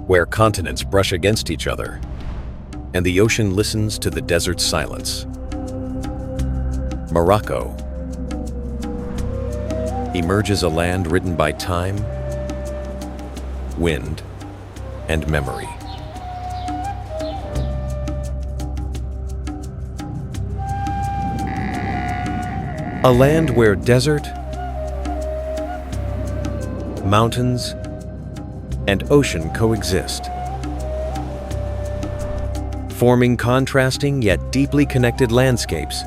where continents brush against each other, and the ocean listens to the desert's silence. Morocco emerges a land written by time, wind, and memory. A land where desert, mountains, and ocean coexist, forming contrasting yet deeply connected landscapes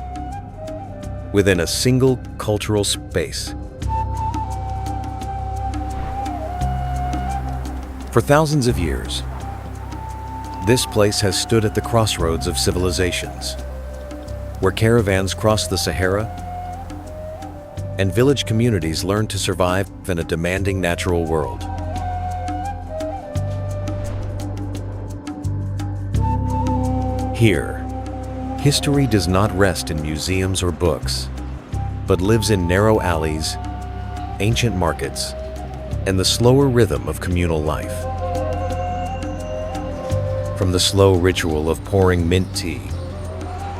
within a single cultural space. For thousands of years, this place has stood at the crossroads of civilizations, where caravans crossed the Sahara and village communities learned to survive in a demanding natural world. Here, history does not rest in museums or books, but lives in narrow alleys, ancient markets, and the slower rhythm of communal life. From the slow ritual of pouring mint tea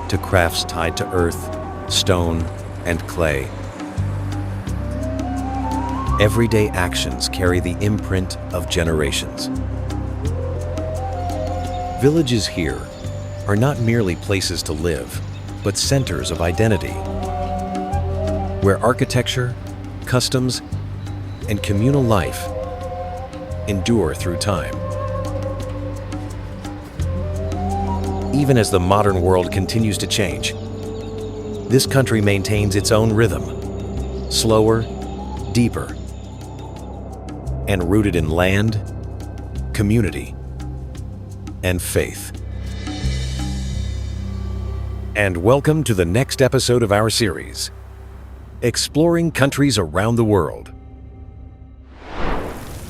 to crafts tied to earth, stone, and clay, everyday actions carry the imprint of generations. Villages here are not merely places to live, but centers of identity, where architecture, customs, and communal life endure through time. Even as the modern world continues to change, this country maintains its own rhythm, slower, deeper, and rooted in land, community, and faith. And welcome to the next episode of our series, Exploring Countries Around the World.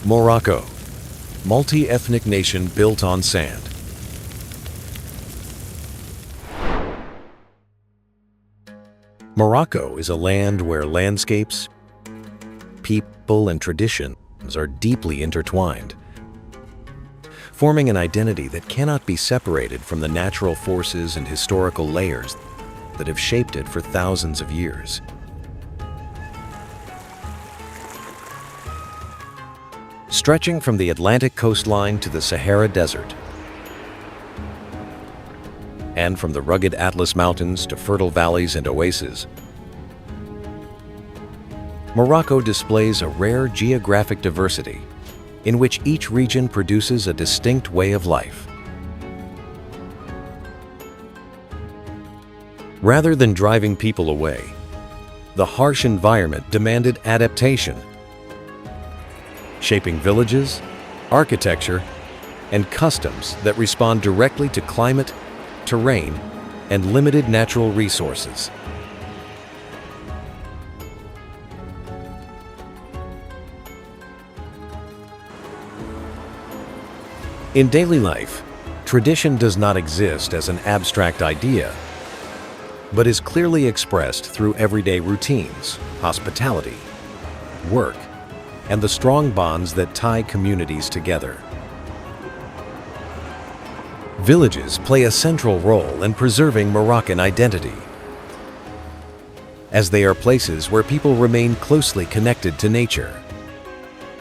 Morocco, multi-ethnic nation built on sand. Morocco is a land where landscapes, people, and traditions are deeply intertwined, forming an identity that cannot be separated from the natural forces and historical layers that have shaped it for thousands of years. Stretching from the Atlantic coastline to the Sahara Desert, and from the rugged Atlas Mountains to fertile valleys and oases, Morocco displays a rare geographic diversity in which each region produces a distinct way of life. Rather than driving people away, the harsh environment demanded adaptation, shaping villages, architecture, and customs that respond directly to climate, terrain, and limited natural resources. In daily life, tradition does not exist as an abstract idea, but is clearly expressed through everyday routines, hospitality, work, and the strong bonds that tie communities together. Villages play a central role in preserving Moroccan identity, as they are places where people remain closely connected to nature,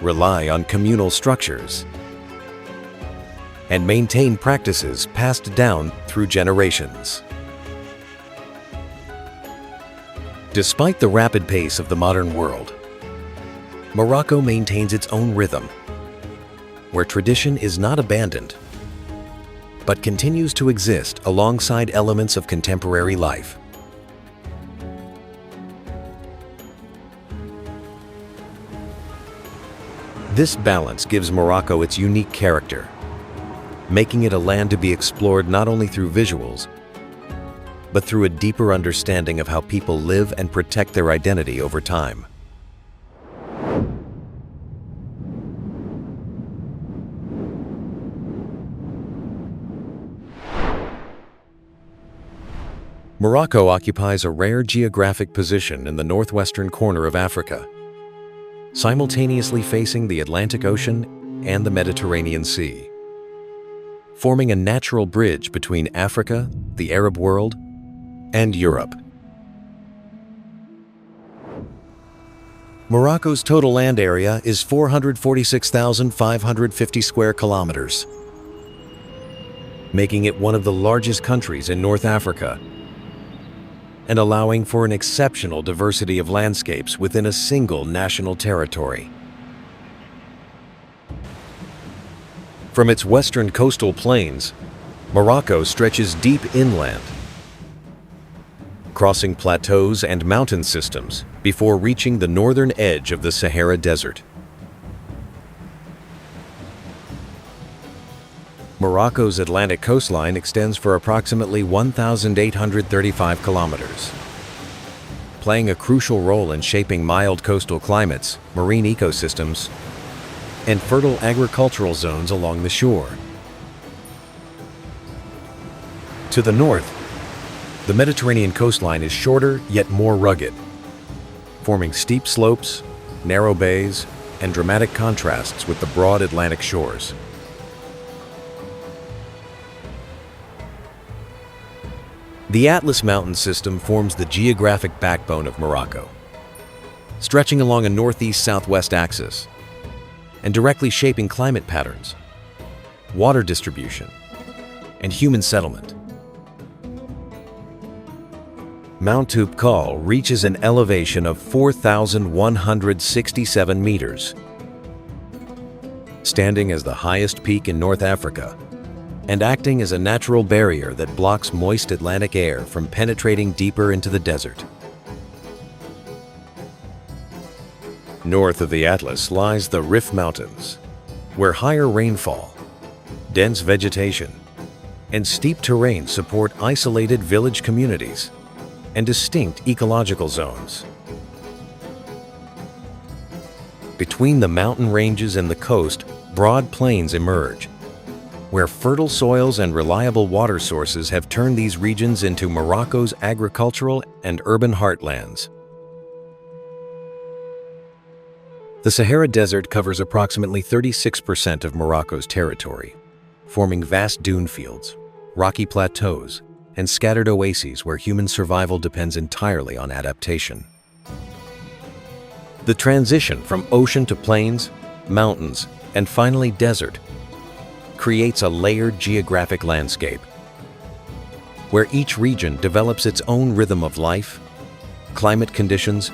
rely on communal structures, and maintain practices passed down through generations. Despite the rapid pace of the modern world, Morocco maintains its own rhythm, where tradition is not abandoned, but continues to exist alongside elements of contemporary life. This balance gives Morocco its unique character, making it a land to be explored not only through visuals, but through a deeper understanding of how people live and protect their identity over time. Morocco occupies a rare geographic position in the northwestern corner of Africa, simultaneously facing the Atlantic Ocean and the Mediterranean Sea. forming a natural bridge between Africa, the Arab world, and Europe. Morocco's total land area is 446,550 square kilometers, making it one of the largest countries in North Africa and allowing for an exceptional diversity of landscapes within a single national territory. From its western coastal plains, Morocco stretches deep inland, crossing plateaus and mountain systems before reaching the northern edge of the Sahara Desert. Morocco's Atlantic coastline extends for approximately 1,835 kilometers, playing a crucial role in shaping mild coastal climates, marine ecosystems, and fertile agricultural zones along the shore. To the north, the Mediterranean coastline is shorter yet more rugged, forming steep slopes, narrow bays, and dramatic contrasts with the broad Atlantic shores. The Atlas Mountain system forms the geographic backbone of Morocco, stretching along a northeast-southwest axis and directly shaping climate patterns, water distribution, and human settlement. Mount Toubkal reaches an elevation of 4,167 meters, standing as the highest peak in North Africa and acting as a natural barrier that blocks moist Atlantic air from penetrating deeper into the desert. North of the Atlas lies the Rif Mountains, where higher rainfall, dense vegetation, and steep terrain support isolated village communities and distinct ecological zones. Between the mountain ranges and the coast, broad plains emerge, where fertile soils and reliable water sources have turned these regions into Morocco's agricultural and urban heartlands. The Sahara Desert covers approximately 36% of Morocco's territory, forming vast dune fields, rocky plateaus, and scattered oases where human survival depends entirely on adaptation. The transition from ocean to plains, mountains, and finally desert creates a layered geographic landscape, where each region develops its own rhythm of life, climate conditions,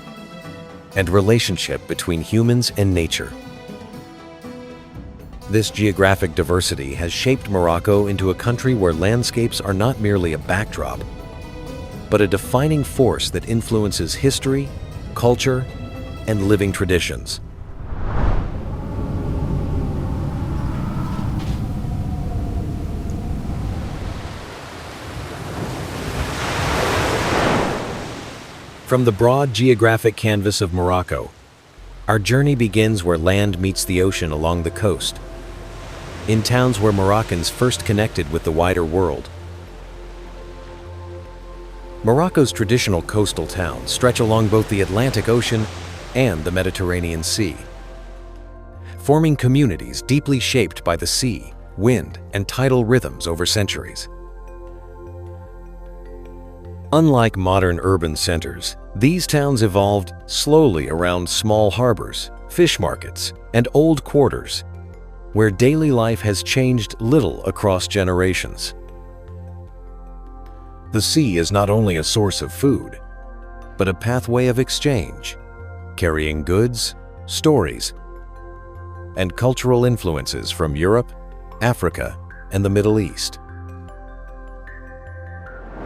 and relationship between humans and nature. This geographic diversity has shaped Morocco into a country where landscapes are not merely a backdrop, but a defining force that influences history, culture, and living traditions. From the broad geographic canvas of Morocco, our journey begins where land meets the ocean along the coast, in towns where Moroccans first connected with the wider world. Morocco's traditional coastal towns stretch along both the Atlantic Ocean and the Mediterranean Sea, forming communities deeply shaped by the sea, wind, and tidal rhythms over centuries. Unlike modern urban centers, these towns evolved slowly around small harbors, fish markets, and old quarters, where daily life has changed little across generations. The sea is not only a source of food, but a pathway of exchange, carrying goods, stories, and cultural influences from Europe, Africa, and the Middle East.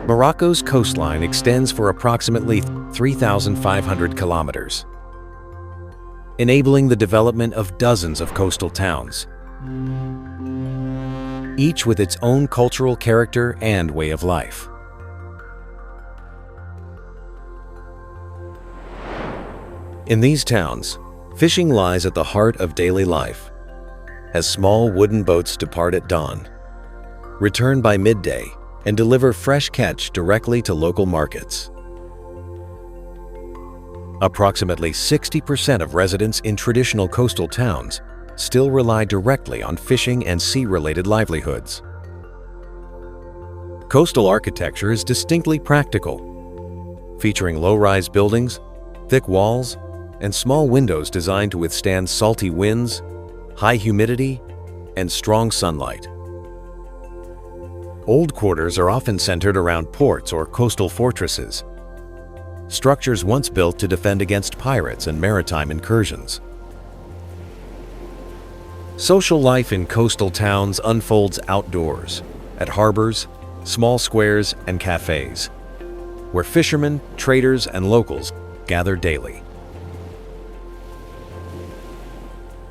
Morocco's coastline extends for approximately 3,500 kilometers, enabling the development of dozens of coastal towns, each with its own cultural character and way of life. In these towns, fishing lies at the heart of daily life, as small wooden boats depart at dawn, return by midday, and deliver fresh catch directly to local markets. Approximately 60% of residents in traditional coastal towns still rely directly on fishing and sea-related livelihoods, Coastal architecture is distinctly practical, featuring low-rise buildings, thick walls, and small windows designed to withstand salty winds, high humidity, and strong sunlight. Old quarters are often centered around ports or coastal fortresses, structures once built to defend against pirates and maritime incursions. Social life in coastal towns unfolds outdoors, at harbors, small squares, and cafes, where fishermen, traders, and locals gather daily.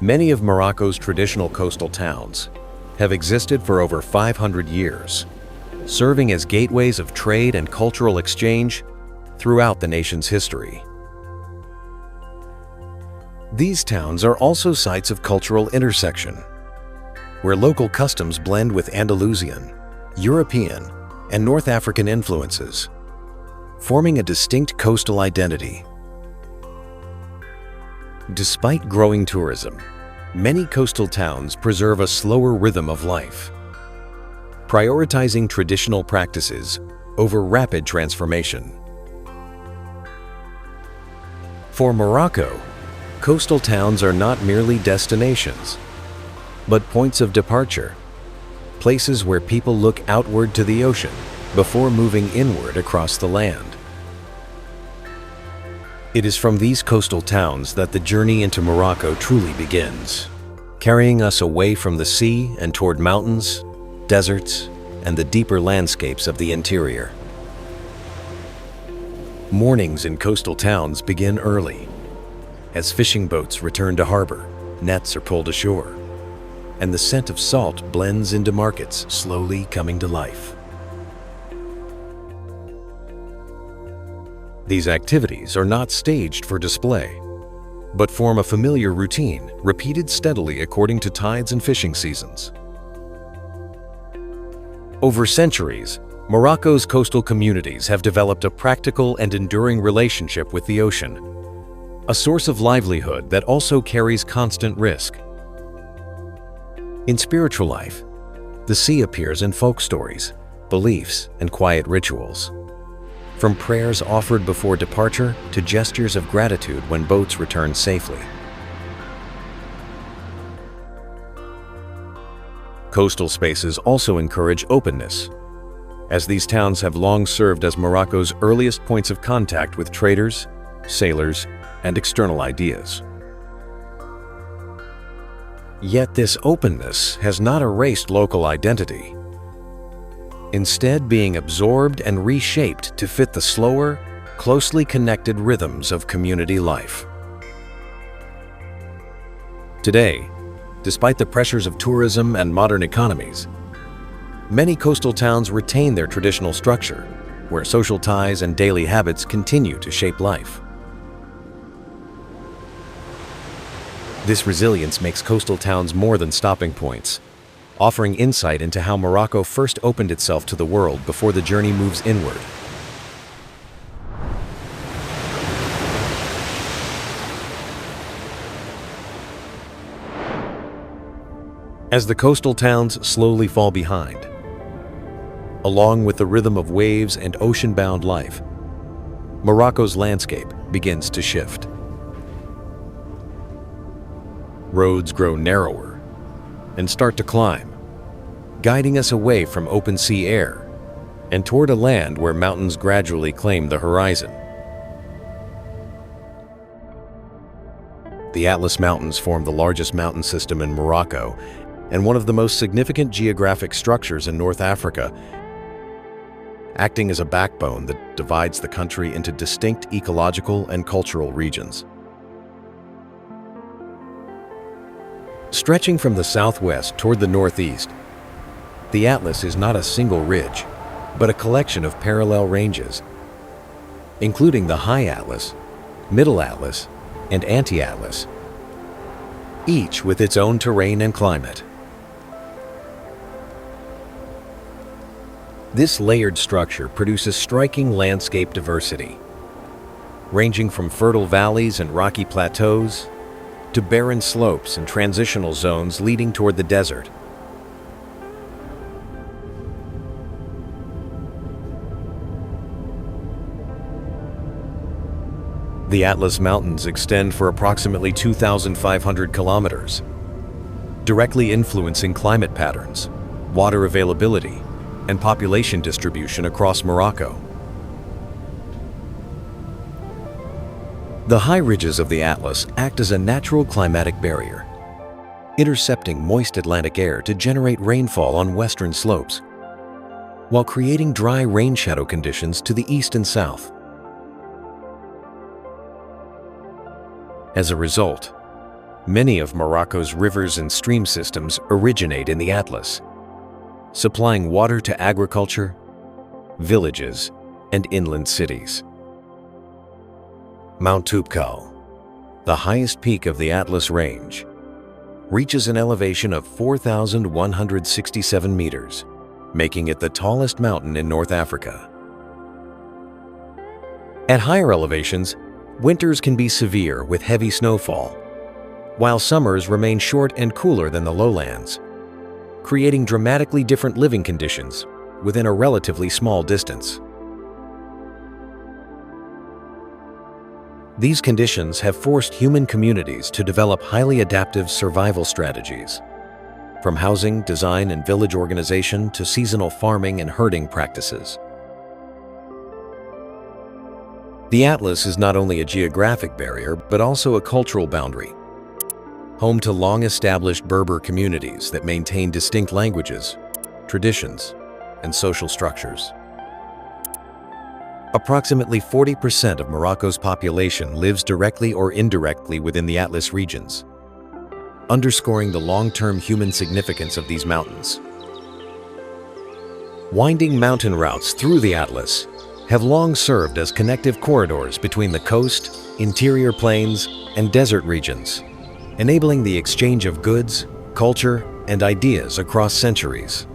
Many of Morocco's traditional coastal towns have existed for over 500 years, serving as gateways of trade and cultural exchange throughout the nation's history. These towns are also sites of cultural intersection, where local customs blend with Andalusian, European, and North African influences, forming a distinct coastal identity. Despite growing tourism, many coastal towns preserve a slower rhythm of life, prioritizing traditional practices over rapid transformation. For Morocco, coastal towns are not merely destinations, but points of departure, places where people look outward to the ocean before moving inward across the land. It is from these coastal towns that the journey into Morocco truly begins, carrying us away from the sea and toward mountains, deserts, and the deeper landscapes of the interior. Mornings in coastal towns begin early. As fishing boats return to harbor, nets are pulled ashore, and the scent of salt blends into markets slowly coming to life. These activities are not staged for display, but form a familiar routine repeated steadily according to tides and fishing seasons. Over centuries, Morocco's coastal communities have developed a practical and enduring relationship with the ocean, a source of livelihood that also carries constant risk. In spiritual life, the sea appears in folk stories, beliefs, and quiet rituals. From prayers offered before departure to gestures of gratitude when boats return safely. Coastal spaces also encourage openness, as these towns have long served as Morocco's earliest points of contact with traders, sailors, and external ideas. Yet this openness has not erased local identity, instead being absorbed and reshaped to fit the slower, closely connected rhythms of community life. Today, despite the pressures of tourism and modern economies, many coastal towns retain their traditional structure, where social ties and daily habits continue to shape life. This resilience makes coastal towns more than stopping points, offering insight into how Morocco first opened itself to the world before the journey moves inward. As the coastal towns slowly fall behind, along with the rhythm of waves and ocean-bound life, Morocco's landscape begins to shift. Roads grow narrower and start to climb, guiding us away from open sea air and toward a land where mountains gradually claim the horizon. The Atlas Mountains form the largest mountain system in Morocco and one of the most significant geographic structures in North Africa, acting as a backbone that divides the country into distinct ecological and cultural regions. Stretching from the southwest toward the northeast, the Atlas is not a single ridge, but a collection of parallel ranges, including the High Atlas, Middle Atlas, and Anti-Atlas, each with its own terrain and climate. This layered structure produces striking landscape diversity, ranging from fertile valleys and rocky plateaus to barren slopes and transitional zones leading toward the desert. The Atlas Mountains extend for approximately 2,500 kilometers, directly influencing climate patterns, water availability, and population distribution across Morocco. The high ridges of the Atlas act as a natural climatic barrier, intercepting moist Atlantic air to generate rainfall on western slopes, while creating dry rain shadow conditions to the east and south. As a result, many of Morocco's rivers and stream systems originate in the Atlas, supplying water to agriculture, villages, and inland cities. Mount Toubkal, the highest peak of the Atlas Range, reaches an elevation of 4,167 meters, making it the tallest mountain in North Africa. At higher elevations, winters can be severe with heavy snowfall, while summers remain short and cooler than the lowlands, creating dramatically different living conditions within a relatively small distance. These conditions have forced human communities to develop highly adaptive survival strategies, from housing, design, and village organization to seasonal farming and herding practices. The Atlas is not only a geographic barrier, but also a cultural boundary, home to long-established Berber communities that maintain distinct languages, traditions, and social structures. Approximately 40% of Morocco's population lives directly or indirectly within the Atlas regions, underscoring the long-term human significance of these mountains. Winding mountain routes through the Atlas have long served as connective corridors between the coast, interior plains, and desert regions, enabling the exchange of goods, culture, and ideas across centuries.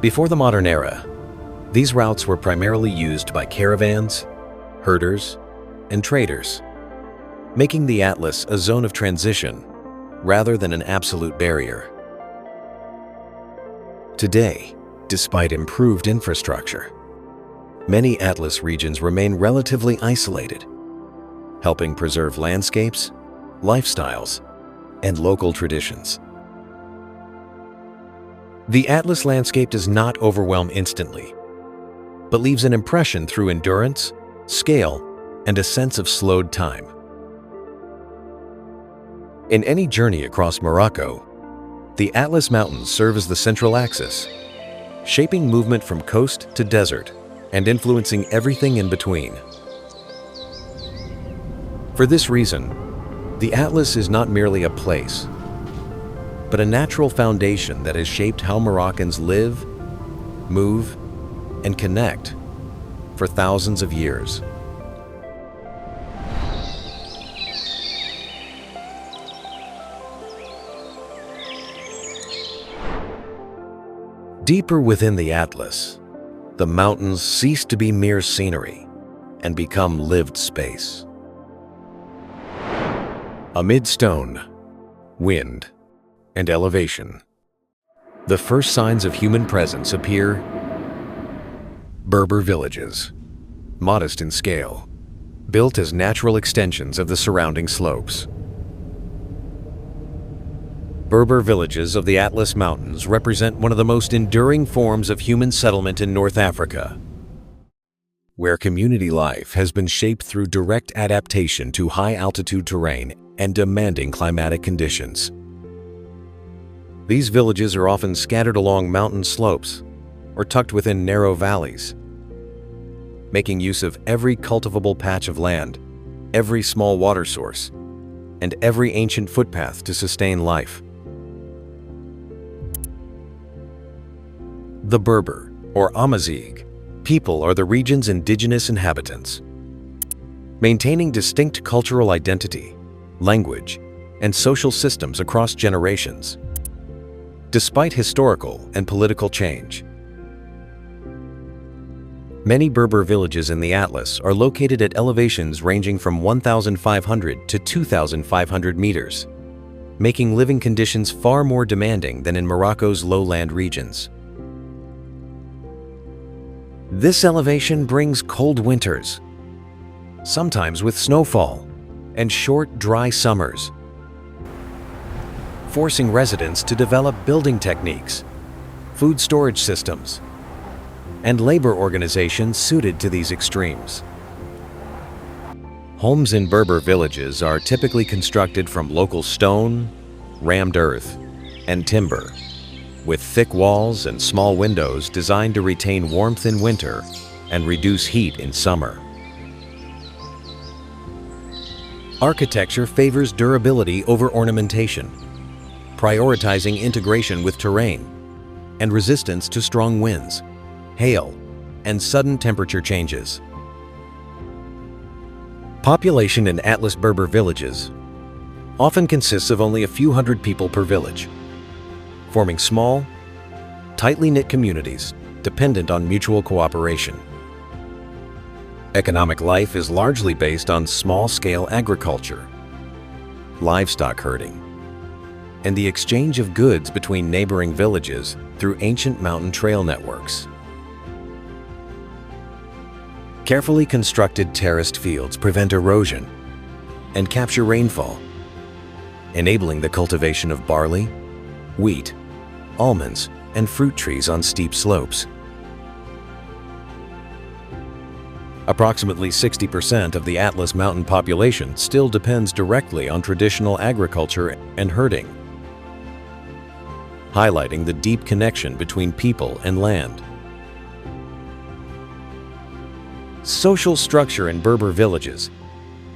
Before the modern era, these routes were primarily used by caravans, herders, and traders, making the Atlas a zone of transition rather than an absolute barrier. Today, despite improved infrastructure, many Atlas regions remain relatively isolated, helping preserve landscapes, lifestyles, and local traditions. The Atlas landscape does not overwhelm instantly, but leaves an impression through endurance, scale, and a sense of slowed time. In any journey across Morocco, the Atlas Mountains serve as the central axis, shaping movement from coast to desert and influencing everything in between. For this reason, the Atlas is not merely a place, but a natural foundation that has shaped how Moroccans live, move, and connect for thousands of years. Deeper within the Atlas, the mountains cease to be mere scenery and become lived space. Amid stone, wind, and elevation, the first signs of human presence appear. Berber villages, modest in scale, built as natural extensions of the surrounding slopes. Berber villages of the Atlas Mountains represent one of the most enduring forms of human settlement in North Africa, where community life has been shaped through direct adaptation to high-altitude terrain and demanding climatic conditions. These villages are often scattered along mountain slopes or tucked within narrow valleys, making use of every cultivable patch of land, every small water source, and every ancient footpath to sustain life. The Berber, or Amazigh, people are the region's indigenous inhabitants, maintaining distinct cultural identity, language, and social systems across generations, despite historical and political change. Many Berber villages in the Atlas are located at elevations ranging from 1,500 to 2,500 meters, making living conditions far more demanding than in Morocco's lowland regions. This elevation brings cold winters, sometimes with snowfall, and short, dry summers, forcing residents to develop building techniques, food storage systems, and labor organizations suited to these extremes. Homes in Berber villages are typically constructed from local stone, rammed earth, and timber, with thick walls and small windows designed to retain warmth in winter and reduce heat in summer. Architecture favors durability over ornamentation, prioritizing integration with terrain and resistance to strong winds, hail, and sudden temperature changes. Population in Atlas Berber villages often consists of only a few hundred people per village, forming small, tightly knit communities dependent on mutual cooperation. Economic life is largely based on small-scale agriculture, livestock herding, and the exchange of goods between neighboring villages through ancient mountain trail networks. Carefully constructed terraced fields prevent erosion and capture rainfall, enabling the cultivation of barley, wheat, almonds, and fruit trees on steep slopes. Approximately 60% of the Atlas Mountain population still depends directly on traditional agriculture and herding, highlighting the deep connection between people and land. Social structure in Berber villages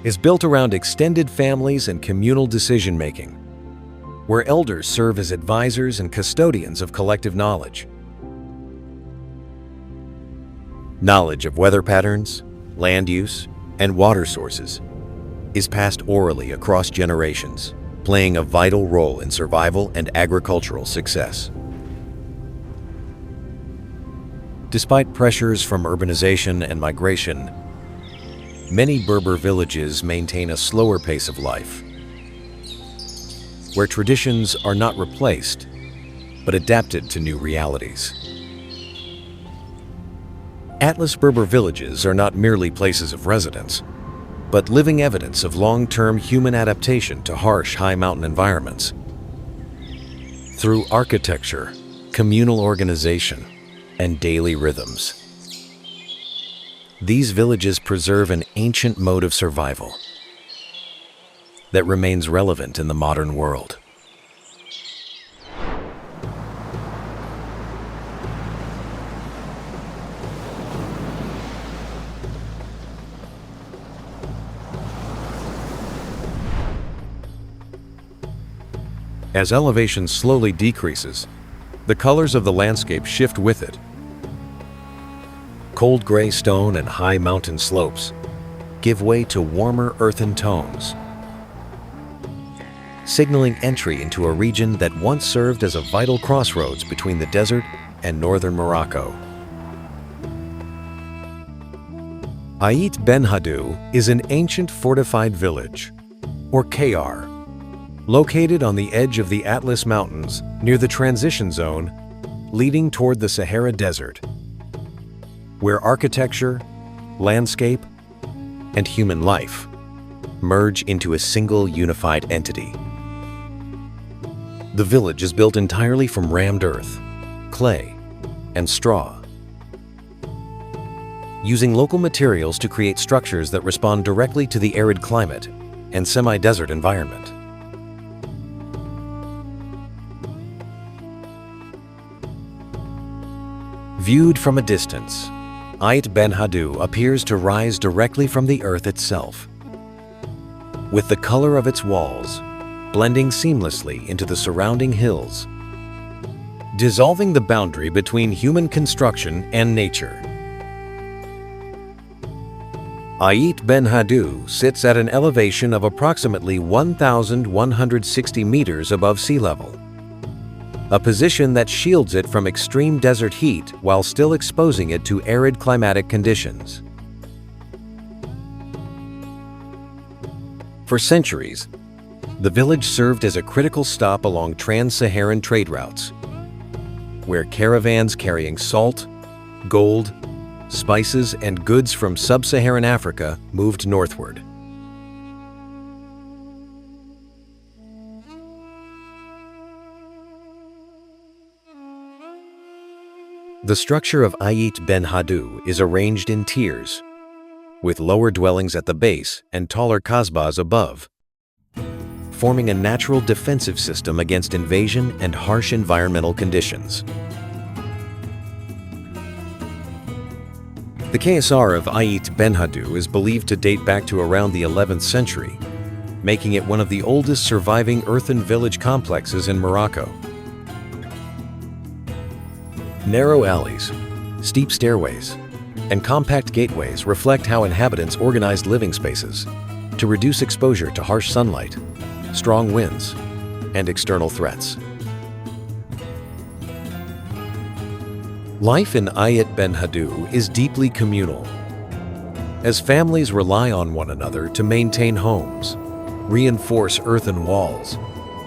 is built around extended families and communal decision-making, where elders serve as advisors and custodians of collective knowledge. Knowledge of weather patterns, land use, and water sources is passed orally across generations, playing a vital role in survival and agricultural success. Despite pressures from urbanization and migration, many Berber villages maintain a slower pace of life, where traditions are not replaced, but adapted to new realities. Atlas Berber villages are not merely places of residence, but living evidence of long-term human adaptation to harsh high mountain environments. Through architecture, communal organization, and daily rhythms, these villages preserve an ancient mode of survival that remains relevant in the modern world. As elevation slowly decreases, the colors of the landscape shift with it. Cold gray stone and high mountain slopes give way to warmer earthen tones, signaling entry into a region that once served as a vital crossroads between the desert and northern Morocco. Ait BENHADDOU is an ancient fortified village, or KR, located on the edge of the Atlas Mountains near the transition zone leading toward the Sahara Desert, where architecture, landscape, and human life merge into a single unified entity. The village is built entirely from rammed earth, clay, and straw, using local materials to create structures that respond directly to the arid climate and semi-desert environment. Viewed from a distance, Ait BENHADDOU appears to rise directly from the earth itself, with the color of its walls blending seamlessly into the surrounding hills, dissolving the boundary between human construction and nature. Ait BENHADDOU sits at an elevation of approximately 1,160 meters above sea level, a position that shields it from extreme desert heat while still exposing it to arid climatic conditions. For centuries, the village served as a critical stop along trans-Saharan trade routes, where caravans carrying salt, gold, spices, and goods from sub-Saharan Africa moved northward. The structure of BENHADDOU is arranged in tiers, with lower dwellings at the base and taller kasbahs above, forming a natural defensive system against invasion and harsh environmental conditions. The KSR of BENHADDOU is believed to date back to around the 11th century, making it one of the oldest surviving earthen village complexes in Morocco. Narrow alleys, steep stairways, and compact gateways reflect how inhabitants organized living spaces to reduce exposure to harsh sunlight, strong winds, and external threats. Life in BENHADDOU is deeply communal, as families rely on one another to maintain homes, reinforce earthen walls,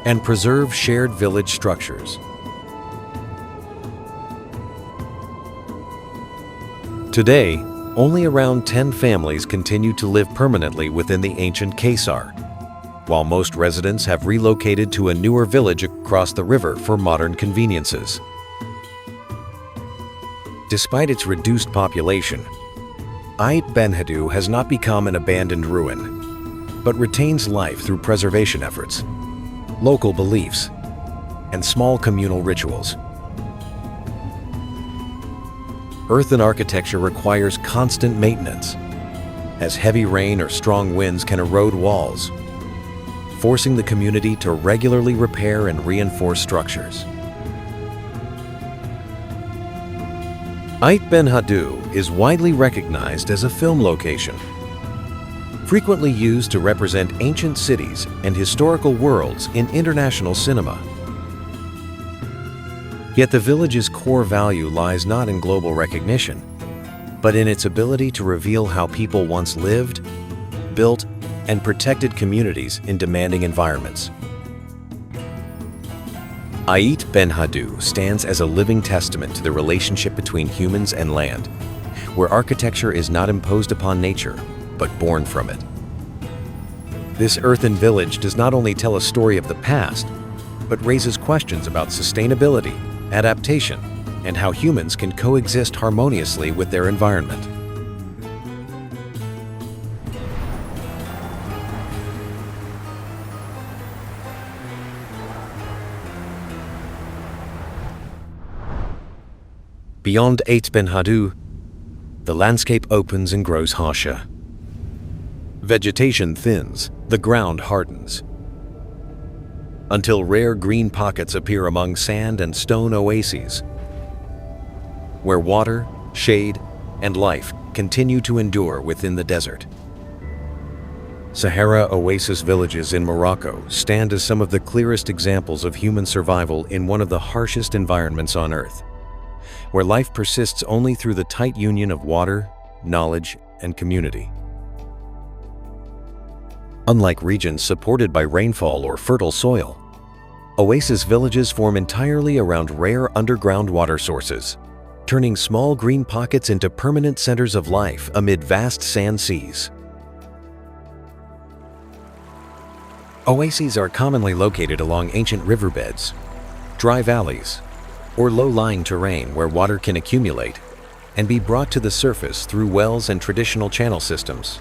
and preserve shared village structures. Today, only around 10 families continue to live permanently within the ancient KSR, while most residents have relocated to a newer village across the river for modern conveniences. Despite its reduced population, BENHADDOU has not become an abandoned ruin, but retains life through preservation efforts, local beliefs, and small communal rituals. Earthen architecture requires constant maintenance, as heavy rain or strong winds can erode walls, forcing the community to regularly repair and reinforce structures. BENHADDOU is widely recognized as a film location, frequently used to represent ancient cities and historical worlds in international cinema. Yet the village's core value lies not in global recognition, but in its ability to reveal how people once lived, built, and protected communities in demanding environments. BENHADDOU stands as a living testament to the relationship between humans and land, where architecture is not imposed upon nature, but born from it. This earthen village does not only tell a story of the past, but raises questions about sustainability, adaptation, and how humans can coexist harmoniously with their environment. Beyond BENHADDOU, the landscape opens and grows harsher. Vegetation thins, the ground hardens, until rare green pockets appear among sand and stone oases, where water, shade, and life continue to endure within the desert. Sahara oasis villages in Morocco stand as some of the clearest examples of human survival in one of the harshest environments on Earth, where life persists only through the tight union of water, knowledge, and community. Unlike regions supported by rainfall or fertile soil, oasis villages form entirely around rare underground water sources, turning small green pockets into permanent centers of life amid vast sand seas. Oases are commonly located along ancient riverbeds, dry valleys, or low-lying terrain where water can accumulate and be brought to the surface through wells and traditional channel systems.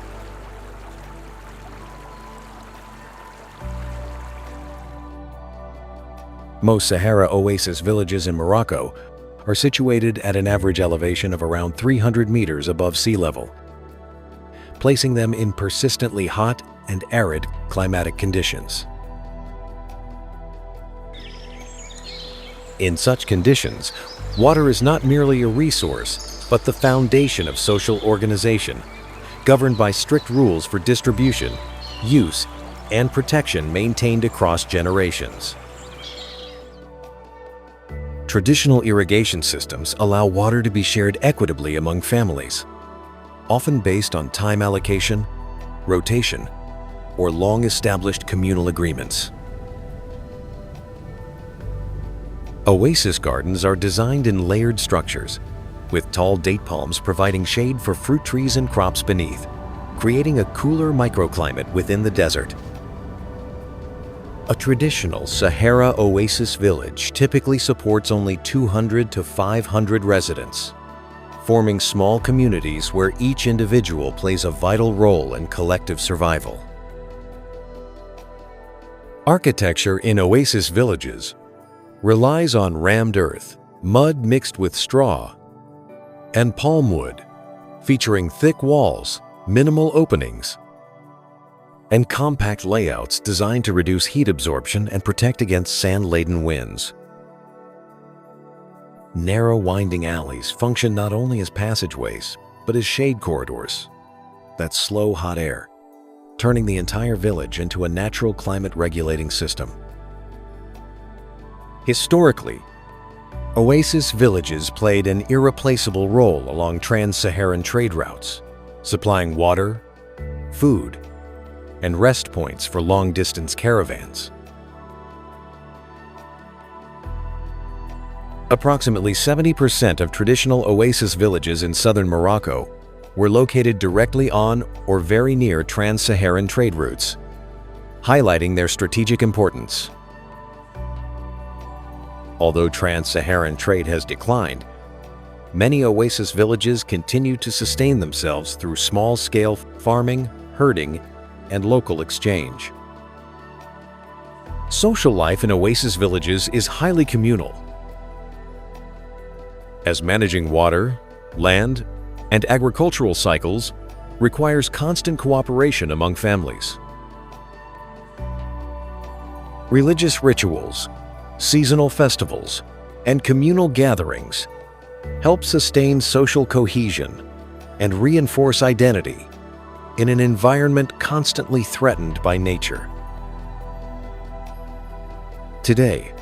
Most Sahara oasis villages in Morocco are situated at an average elevation of around 300 meters above sea level, placing them in persistently hot and arid climatic conditions. In such conditions, water is not merely a resource, but the foundation of social organization, governed by strict rules for distribution, use, and protection maintained across generations. Traditional irrigation systems allow water to be shared equitably among families, often based on time allocation, rotation, or long-established communal agreements. Oasis gardens are designed in layered structures, with tall date palms providing shade for fruit trees and crops beneath, creating a cooler microclimate within the desert. A traditional Sahara oasis village typically supports only 200 to 500 residents, forming small communities where each individual plays a vital role in collective survival. Architecture in oasis villages relies on rammed earth, mud mixed with straw, and palm wood, featuring thick walls, minimal openings, and compact layouts designed to reduce heat absorption and protect against sand-laden winds. Narrow winding alleys function not only as passageways, but as shade corridors that slow hot air, turning the entire village into a natural climate-regulating system. Historically, oasis villages played an irreplaceable role along trans-Saharan trade routes, supplying water, food, and rest points for long-distance caravans. Approximately 70% of traditional oasis villages in southern Morocco were located directly on or very near trans-Saharan trade routes, highlighting their strategic importance. Although trans-Saharan trade has declined, many oasis villages continue to sustain themselves through small-scale farming, herding, and local exchange. Social life in oasis villages is highly communal, as managing water, land, and agricultural cycles requires constant cooperation among families. Religious rituals, seasonal festivals, and communal gatherings help sustain social cohesion and reinforce identity in an environment constantly threatened by nature. Today,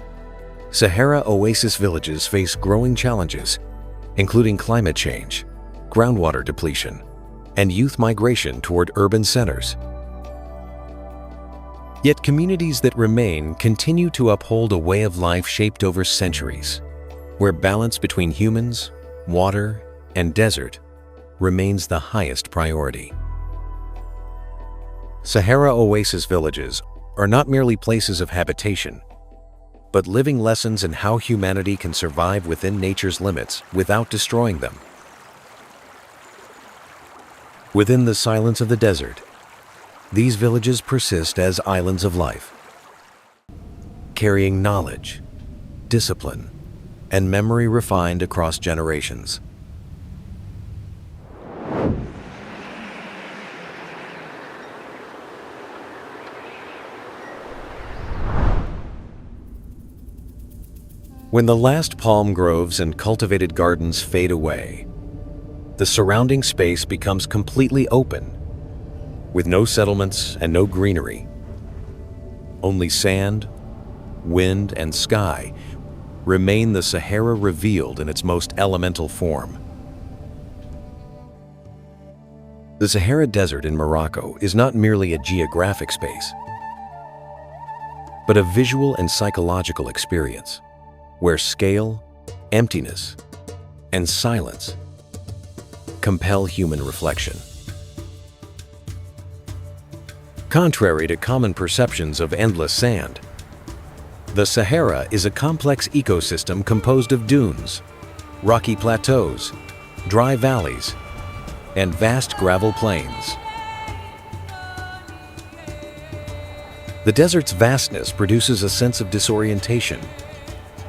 Sahara oasis villages face growing challenges, including climate change, groundwater depletion, and youth migration toward urban centers. Yet communities that remain continue to uphold a way of life shaped over centuries, where balance between humans, water, and desert remains the highest priority. Sahara oasis villages are not merely places of habitation, but living lessons in how humanity can survive within nature's limits without destroying them. Within the silence of the desert, these villages persist as islands of life, carrying knowledge, discipline, and memory refined across generations. When the last palm groves and cultivated gardens fade away, the surrounding space becomes completely open, with no settlements and no greenery. Only sand, wind, and sky remain the Sahara revealed in its most elemental form. The Sahara Desert in Morocco is not merely a geographic space, but a visual and psychological experience, where scale, emptiness, and silence compel human reflection. Contrary to common perceptions of endless sand, the Sahara is a complex ecosystem composed of dunes, rocky plateaus, dry valleys, and vast gravel plains. The desert's vastness produces a sense of disorientation,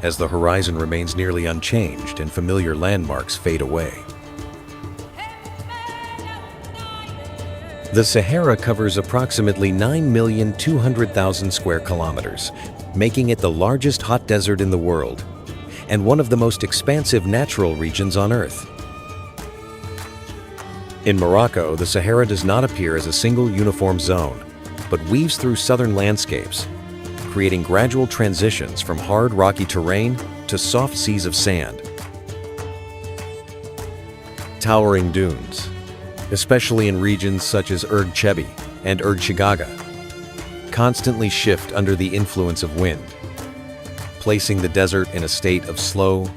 as the horizon remains nearly unchanged and familiar landmarks fade away. The Sahara covers approximately 9,200,000 square kilometers, making it the largest hot desert in the world and one of the most expansive natural regions on Earth. In Morocco, the Sahara does not appear as a single uniform zone, but weaves through southern landscapes, creating gradual transitions from hard rocky terrain to soft seas of sand. Towering dunes, especially in regions such as Erg Chebi and Erg Shigaga, constantly shift under the influence of wind, placing the desert in a state of slow,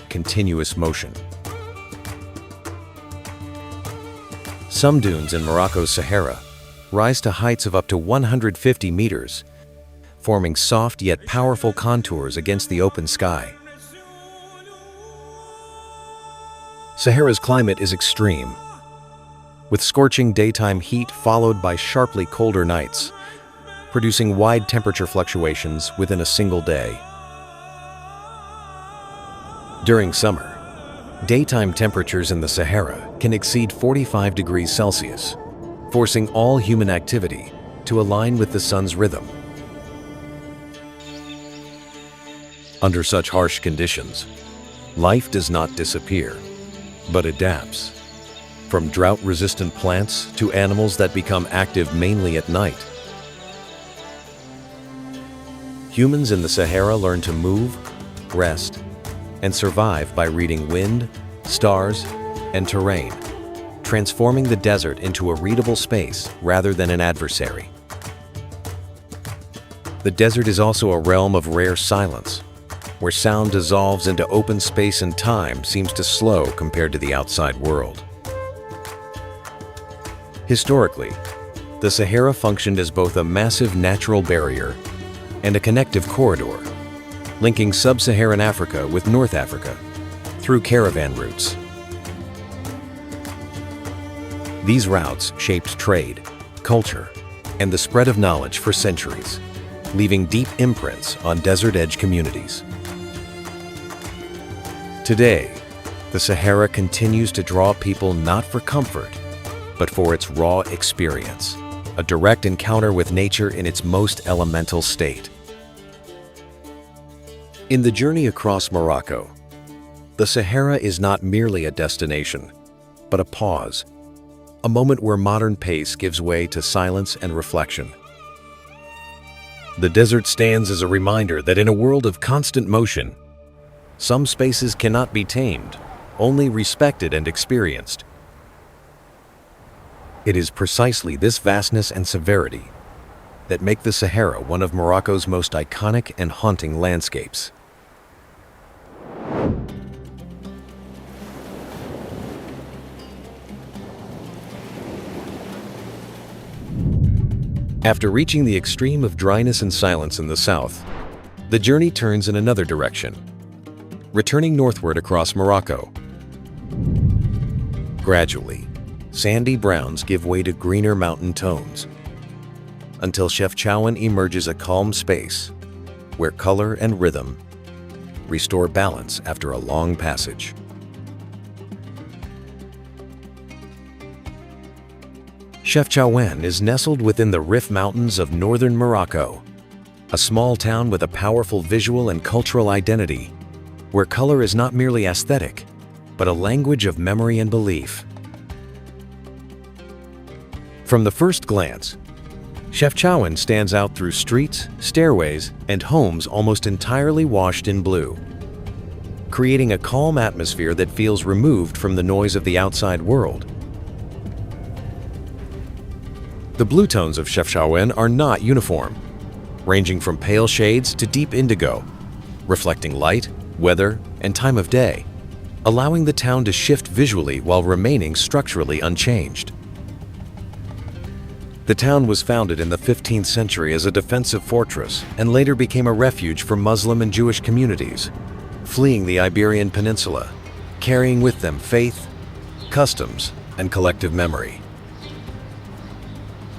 continuous motion. Some dunes in Morocco's Sahara rise to heights of up to 150 meters, forming soft yet powerful contours against the open sky. Sahara's climate is extreme, with scorching daytime heat followed by sharply colder nights, producing wide temperature fluctuations within a single day. During summer, daytime temperatures in the Sahara can exceed 45 degrees Celsius, forcing all human activity to align with the sun's rhythm. Under such harsh conditions, life does not disappear, but adapts. From drought-resistant plants to animals that become active mainly at night. Humans in the Sahara learn to move, rest, and survive by reading wind, stars, and terrain, transforming the desert into a readable space rather than an adversary. The desert is also a realm of rare silence, where sound dissolves into open space and time seems to slow compared to the outside world. Historically, the Sahara functioned as both a massive natural barrier and a connective corridor, linking sub-Saharan Africa with North Africa through caravan routes. These routes shaped trade, culture, and the spread of knowledge for centuries, leaving deep imprints on desert-edge communities. Today, the Sahara continues to draw people not for comfort, but for its raw experience, a direct encounter with nature in its most elemental state. In the journey across Morocco, the Sahara is not merely a destination, but a pause, a moment where modern pace gives way to silence and reflection. The desert stands as a reminder that in a world of constant motion, some spaces cannot be tamed, only respected and experienced. It is precisely this vastness and severity that make the Sahara one of Morocco's most iconic and haunting landscapes. After reaching the extreme of dryness and silence in the south, the journey turns in another direction, returning northward across Morocco. Gradually, sandy browns give way to greener mountain tones, until CHEFCHAOUEN emerges a calm space where color and rhythm restore balance after a long passage. CHEFCHAOUEN is nestled within the Rif Mountains of northern Morocco, a small town with a powerful visual and cultural identity, where color is not merely aesthetic, but a language of memory and belief. From the first glance, CHEFCHAOUEN stands out through streets, stairways, and homes almost entirely washed in blue, creating a calm atmosphere that feels removed from the noise of the outside world. The blue tones of CHEFCHAOUEN are not uniform, ranging from pale shades to deep indigo, reflecting light, weather, and time of day, allowing the town to shift visually while remaining structurally unchanged. The town was founded in the 15th century as a defensive fortress and later became a refuge for Muslim and Jewish communities, fleeing the Iberian Peninsula, carrying with them faith, customs, and collective memory.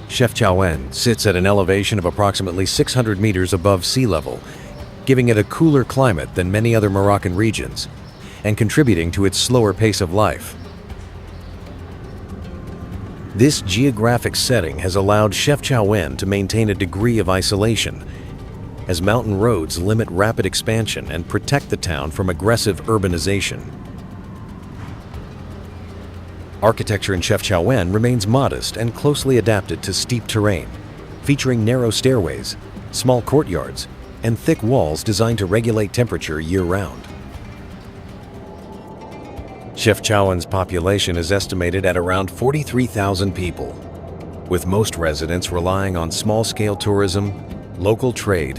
CHEFCHAOUEN sits at an elevation of approximately 600 meters above sea level, giving it a cooler climate than many other Moroccan regions, and contributing to its slower pace of life. This geographic setting has allowed CHEFCHAOUEN to maintain a degree of isolation, as mountain roads limit rapid expansion and protect the town from aggressive urbanization. Architecture in CHEFCHAOUEN remains modest and closely adapted to steep terrain, featuring narrow stairways, small courtyards, and thick walls designed to regulate temperature year-round. CHEFCHAOUEN's population is estimated at around 43,000 people, with most residents relying on small-scale tourism, local trade,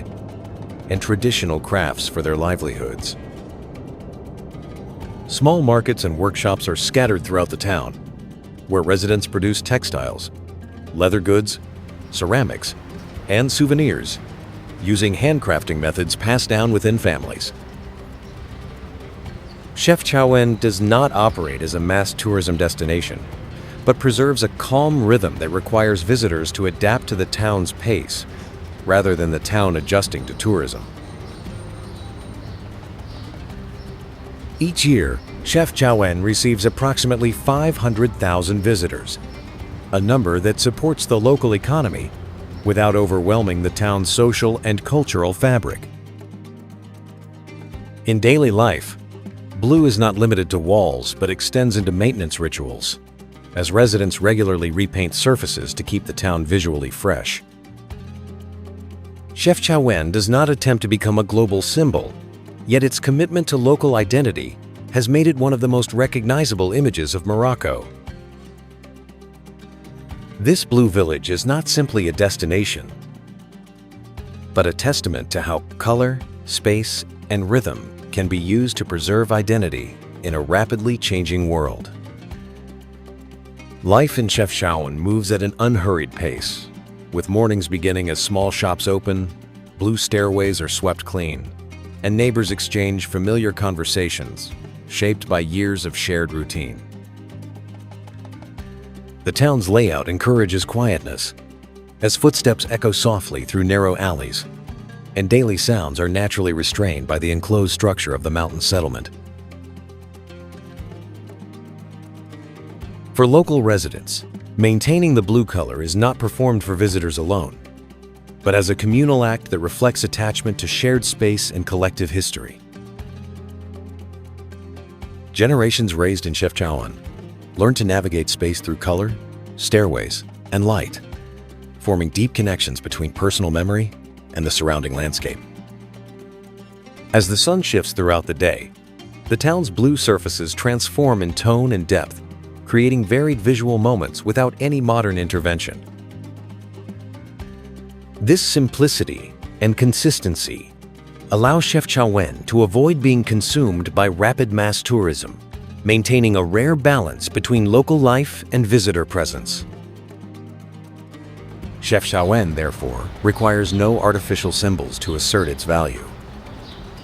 and traditional crafts for their livelihoods. Small markets and workshops are scattered throughout the town, where residents produce textiles, leather goods, ceramics, and souvenirs, using handcrafting methods passed down within families. CHEFCHAOUEN does not operate as a mass tourism destination, but preserves a calm rhythm that requires visitors to adapt to the town's pace, rather than the town adjusting to tourism. Each year, CHEFCHAOUEN receives approximately 500,000 visitors, a number that supports the local economy without overwhelming the town's social and cultural fabric. In daily life, blue is not limited to walls but extends into maintenance rituals, as residents regularly repaint surfaces to keep the town visually fresh. CHEFCHAOUEN does not attempt to become a global symbol, yet its commitment to local identity has made it one of the most recognizable images of Morocco. This blue village is not simply a destination, but a testament to how color, space, and rhythm can be used to preserve identity in a rapidly changing world. Life in CHEFCHAOUEN moves at an unhurried pace, with mornings beginning as small shops open, blue stairways are swept clean, and neighbors exchange familiar conversations shaped by years of shared routine. The town's layout encourages quietness, as footsteps echo softly through narrow alleys, and daily sounds are naturally restrained by the enclosed structure of the mountain settlement. For local residents, maintaining the blue color is not performed for visitors alone, but as a communal act that reflects attachment to shared space and collective history. Generations raised in CHEFCHAOUEN learn to navigate space through color, stairways, and light, forming deep connections between personal memory and the surrounding landscape. As the sun shifts throughout the day, the town's blue surfaces transform in tone and depth, creating varied visual moments without any modern intervention. This simplicity and consistency allow CHEFCHAOUEN to avoid being consumed by rapid mass tourism, maintaining a rare balance between local life and visitor presence. CHEFCHAOUEN, therefore, requires no artificial symbols to assert its value,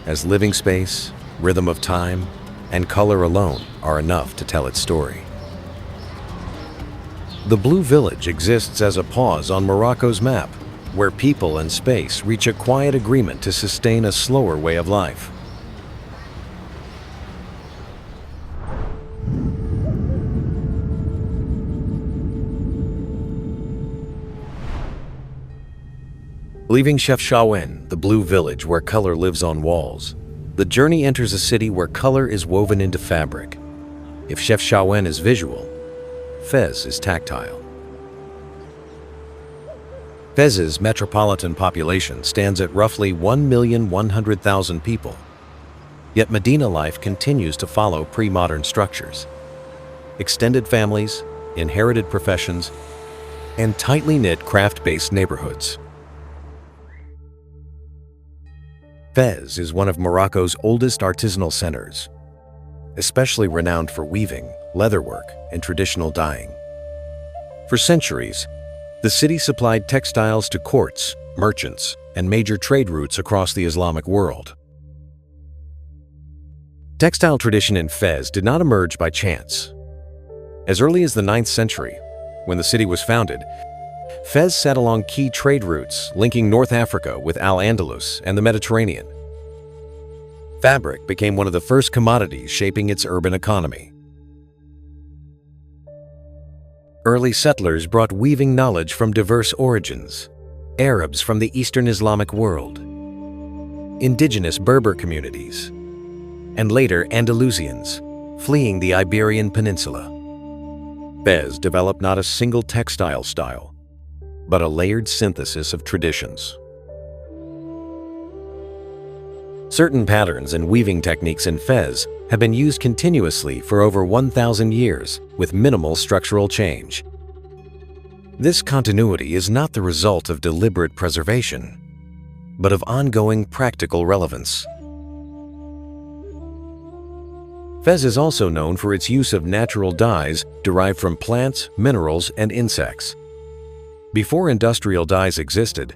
as living space, rhythm of time, and color alone are enough to tell its story. The Blue Village exists as a pause on Morocco's map, where people and space reach a quiet agreement to sustain a slower way of life. Leaving CHEFCHAOUEN, the Blue Village where color lives on walls, the journey enters a city where color is woven into fabric. If CHEFCHAOUEN is visual, Fez is tactile. Fez's metropolitan population stands at roughly 1,100,000 people, yet Medina life continues to follow pre-modern structures. Extended families, inherited professions, and tightly knit craft-based neighborhoods. Fez is one of Morocco's oldest artisanal centers, especially renowned for weaving, leatherwork, and traditional dyeing. For centuries, the city supplied textiles to courts, merchants, and major trade routes across the Islamic world. Textile tradition in Fez did not emerge by chance. As early as the 9th century, when the city was founded, Fez sat along key trade routes linking North Africa with Al-Andalus and the Mediterranean. Fabric became one of the first commodities shaping its urban economy. Early settlers brought weaving knowledge from diverse origins: Arabs from the Eastern Islamic world, indigenous Berber communities, and later Andalusians fleeing the Iberian Peninsula. Fez developed not a single textile style, but a layered synthesis of traditions. Certain patterns and weaving techniques in Fez have been used continuously for over 1,000 years with minimal structural change. This continuity is not the result of deliberate preservation, but of ongoing practical relevance. Fez is also known for its use of natural dyes derived from plants, minerals, and insects. Before industrial dyes existed,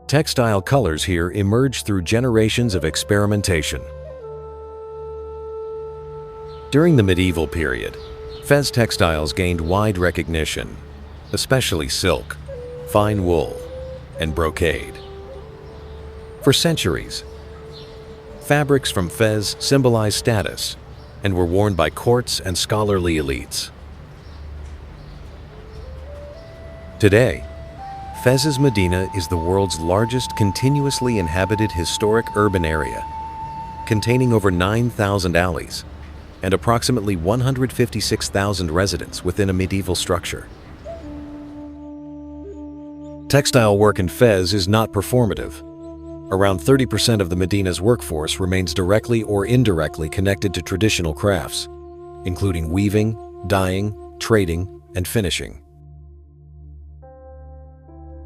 textile colors here emerged through generations of experimentation. During the medieval period, Fez textiles gained wide recognition, especially silk, fine wool, and brocade. For centuries, fabrics from Fez symbolized status and were worn by courts and scholarly elites. Today, Fez's Medina is the world's largest continuously inhabited historic urban area, containing over 9,000 alleys and approximately 156,000 residents within a medieval structure. Textile work in Fez is not performative. Around 30% of the Medina's workforce remains directly or indirectly connected to traditional crafts, including weaving, dyeing, trading, and finishing.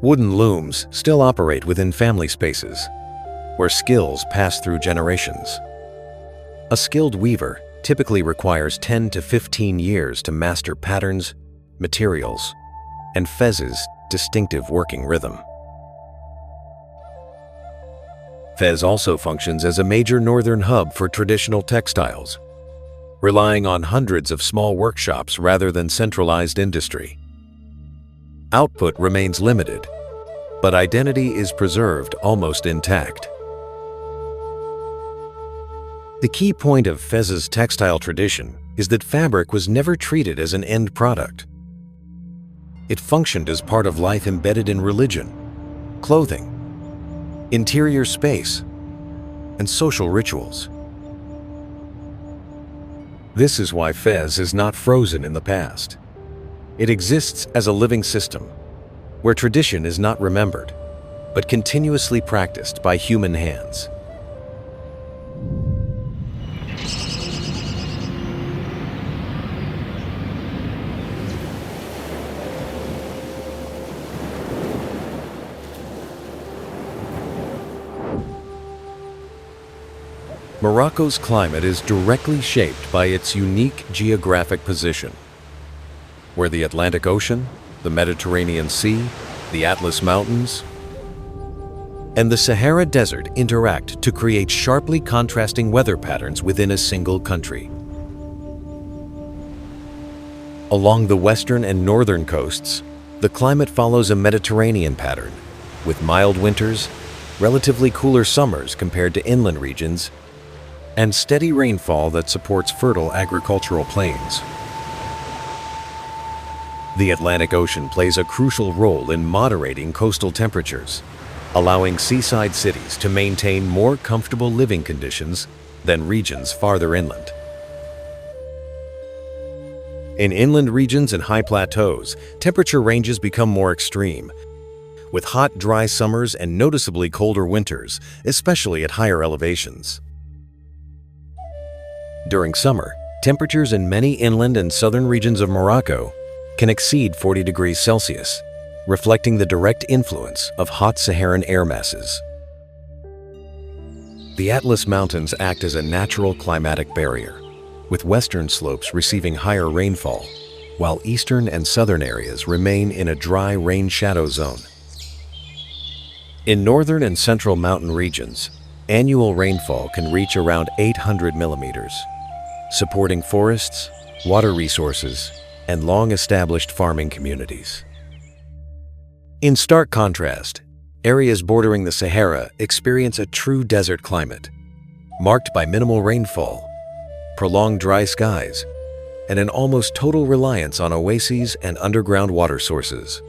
Wooden looms still operate within family spaces, where skills pass through generations. A skilled weaver typically requires 10 to 15 years to master patterns, materials, and Fez's distinctive working rhythm. Fez also functions as a major northern hub for traditional textiles, relying on hundreds of small workshops rather than centralized industry. Output remains limited, but identity is preserved almost intact. The key point of Fez's textile tradition is that fabric was never treated as an end product. It functioned as part of life embedded in religion, clothing, interior space, and social rituals. This is why Fez is not frozen in the past. It exists as a living system, where tradition is not remembered, but continuously practiced by human hands. Morocco's climate is directly shaped by its unique geographic position, where the Atlantic Ocean, the Mediterranean Sea, the Atlas Mountains, and the Sahara Desert interact to create sharply contrasting weather patterns within a single country. Along the western and northern coasts, the climate follows a Mediterranean pattern, with mild winters, relatively cooler summers compared to inland regions, and steady rainfall that supports fertile agricultural plains. The Atlantic Ocean plays a crucial role in moderating coastal temperatures, allowing seaside cities to maintain more comfortable living conditions than regions farther inland. In inland regions and high plateaus, temperature ranges become more extreme, with hot, dry summers and noticeably colder winters, especially at higher elevations. During summer, temperatures in many inland and southern regions of Morocco can exceed 40 degrees Celsius, reflecting the direct influence of hot Saharan air masses. The Atlas Mountains act as a natural climatic barrier, with western slopes receiving higher rainfall, while eastern and southern areas remain in a dry rain shadow zone. In northern and central mountain regions, annual rainfall can reach around 800 millimeters, supporting forests, water resources, and long-established farming communities. In stark contrast, areas bordering the Sahara experience a true desert climate, marked by minimal rainfall, prolonged dry skies, and an almost total reliance on oases and underground water sources.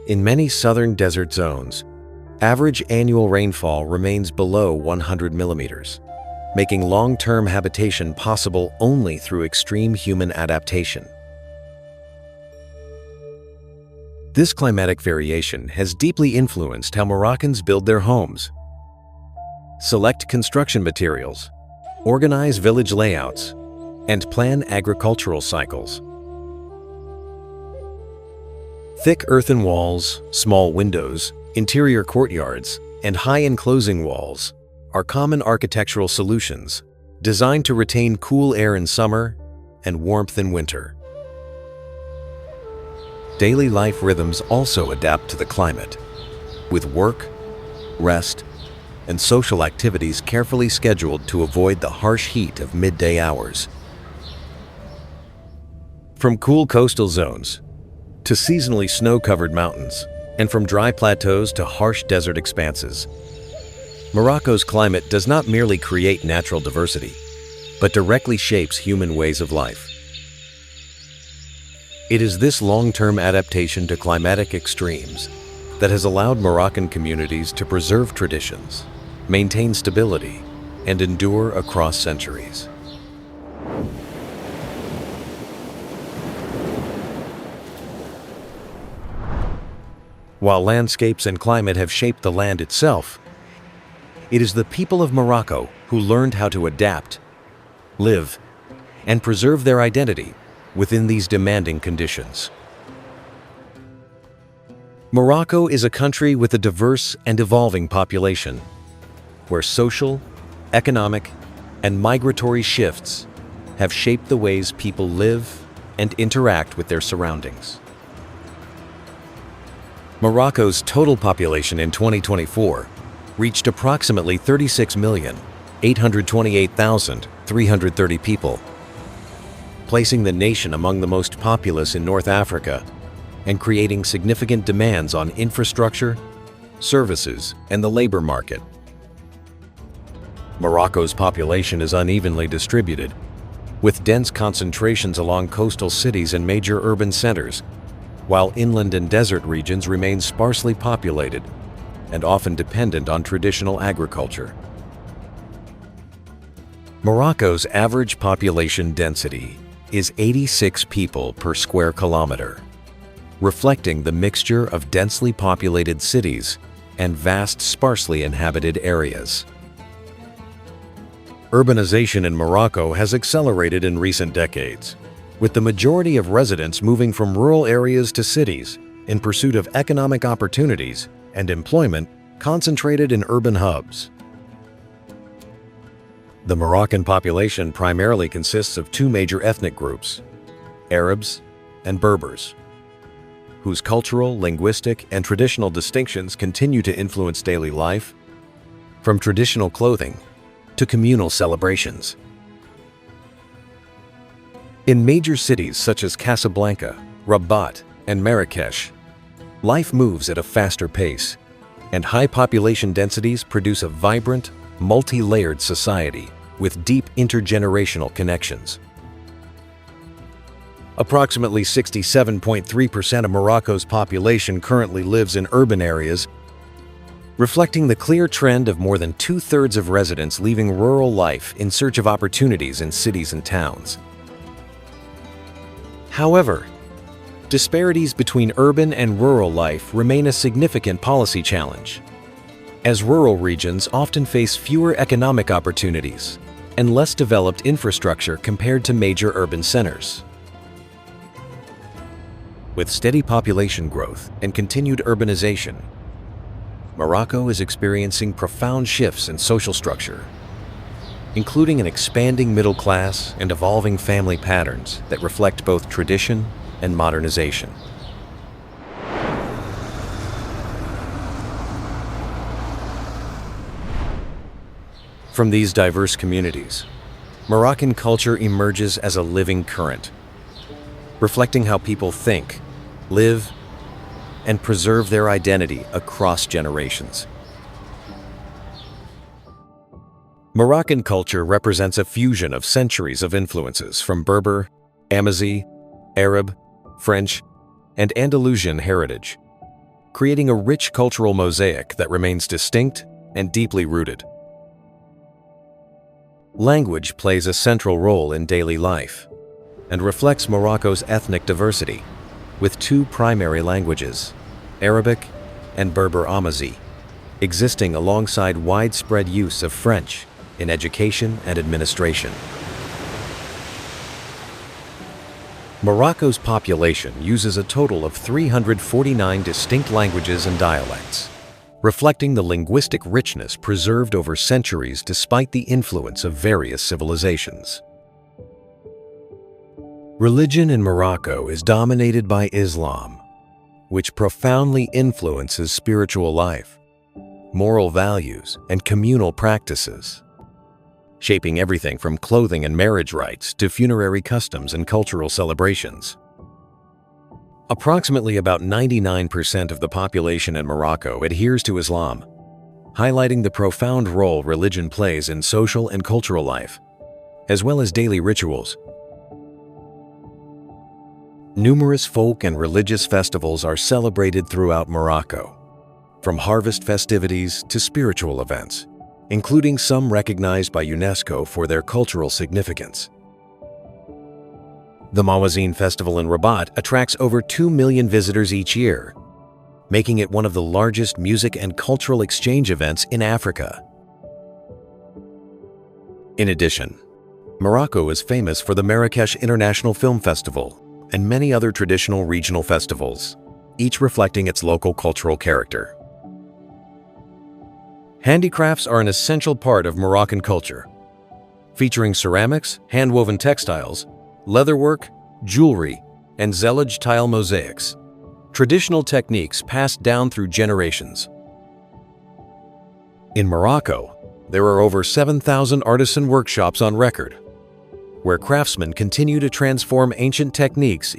In many southern desert zones, average annual rainfall remains below 100 millimeters, making long-term habitation possible only through extreme human adaptation. This climatic variation has deeply influenced how Moroccans build their homes, select construction materials, organize village layouts, and plan agricultural cycles. Thick earthen walls, small windows, interior courtyards, and high enclosing walls are common architectural solutions designed to retain cool air in summer and warmth in winter. Daily life rhythms also adapt to the climate, with work, rest, and social activities carefully scheduled to avoid the harsh heat of midday hours. From cool coastal zones to seasonally snow-covered mountains, and from dry plateaus to harsh desert expanses, Morocco's climate does not merely create natural diversity, but directly shapes human ways of life. It is this long-term adaptation to climatic extremes that has allowed Moroccan communities to preserve traditions, maintain stability, and endure across centuries. While landscapes and climate have shaped the land itself, it is the people of Morocco who learned how to adapt, live, and preserve their identity within these demanding conditions. Morocco is a country with a diverse and evolving population, where social, economic, and migratory shifts have shaped the ways people live and interact with their surroundings. Morocco's total population in 2024 reached approximately 36,828,330 people, placing the nation among the most populous in North Africa and creating significant demands on infrastructure, services, and the labor market. Morocco's population is unevenly distributed, with dense concentrations along coastal cities and major urban centers, while inland and desert regions remain sparsely populated and often dependent on traditional agriculture. Morocco's average population density is 86 people per square kilometer, reflecting the mixture of densely populated cities and vast, sparsely inhabited areas. Urbanization in Morocco has accelerated in recent decades, with the majority of residents moving from rural areas to cities in pursuit of economic opportunities and employment concentrated in urban hubs. The Moroccan population primarily consists of two major ethnic groups, Arabs and Berbers, whose cultural, linguistic, and traditional distinctions continue to influence daily life, from traditional clothing to communal celebrations. In major cities such as Casablanca, Rabat, and Marrakech, life moves at a faster pace, and high population densities produce a vibrant, multi-layered society with deep intergenerational connections. Approximately 67.3% of Morocco's population currently lives in urban areas, reflecting the clear trend of more than two-thirds of residents leaving rural life in search of opportunities in cities and towns. However, disparities between urban and rural life remain a significant policy challenge, as rural regions often face fewer economic opportunities and less developed infrastructure compared to major urban centers. With steady population growth and continued urbanization, Morocco is experiencing profound shifts in social structure, including an expanding middle class and evolving family patterns that reflect both tradition and modernization. From these diverse communities, Moroccan culture emerges as a living current, reflecting how people think, live, and preserve their identity across generations. Moroccan culture represents a fusion of centuries of influences from Berber, Amazigh, Arab, French, and Andalusian heritage, creating a rich cultural mosaic that remains distinct and deeply rooted. Language plays a central role in daily life and reflects Morocco's ethnic diversity, with two primary languages, Arabic and Berber Amazigh, existing alongside widespread use of French in education and administration. Morocco's population uses a total of 349 distinct languages and dialects, reflecting the linguistic richness preserved over centuries despite the influence of various civilizations. Religion in Morocco is dominated by Islam, which profoundly influences spiritual life, moral values, and communal practices, shaping everything from clothing and marriage rites to funerary customs and cultural celebrations. Approximately about 99% of the population in Morocco adheres to Islam, highlighting the profound role religion plays in social and cultural life, as well as daily rituals. Numerous folk and religious festivals are celebrated throughout Morocco, from harvest festivities to spiritual events, including some recognized by UNESCO for their cultural significance. The Mawazine Festival in Rabat attracts over 2 million visitors each year, making it one of the largest music and cultural exchange events in Africa. In addition, Morocco is famous for the Marrakech International Film Festival and many other traditional regional festivals, each reflecting its local cultural character. Handicrafts are an essential part of Moroccan culture, featuring ceramics, hand-woven textiles, leatherwork, jewelry, and zellige tile mosaics, traditional techniques passed down through generations. In Morocco, there are over 7,000 artisan workshops on record, where craftsmen continue to transform ancient techniques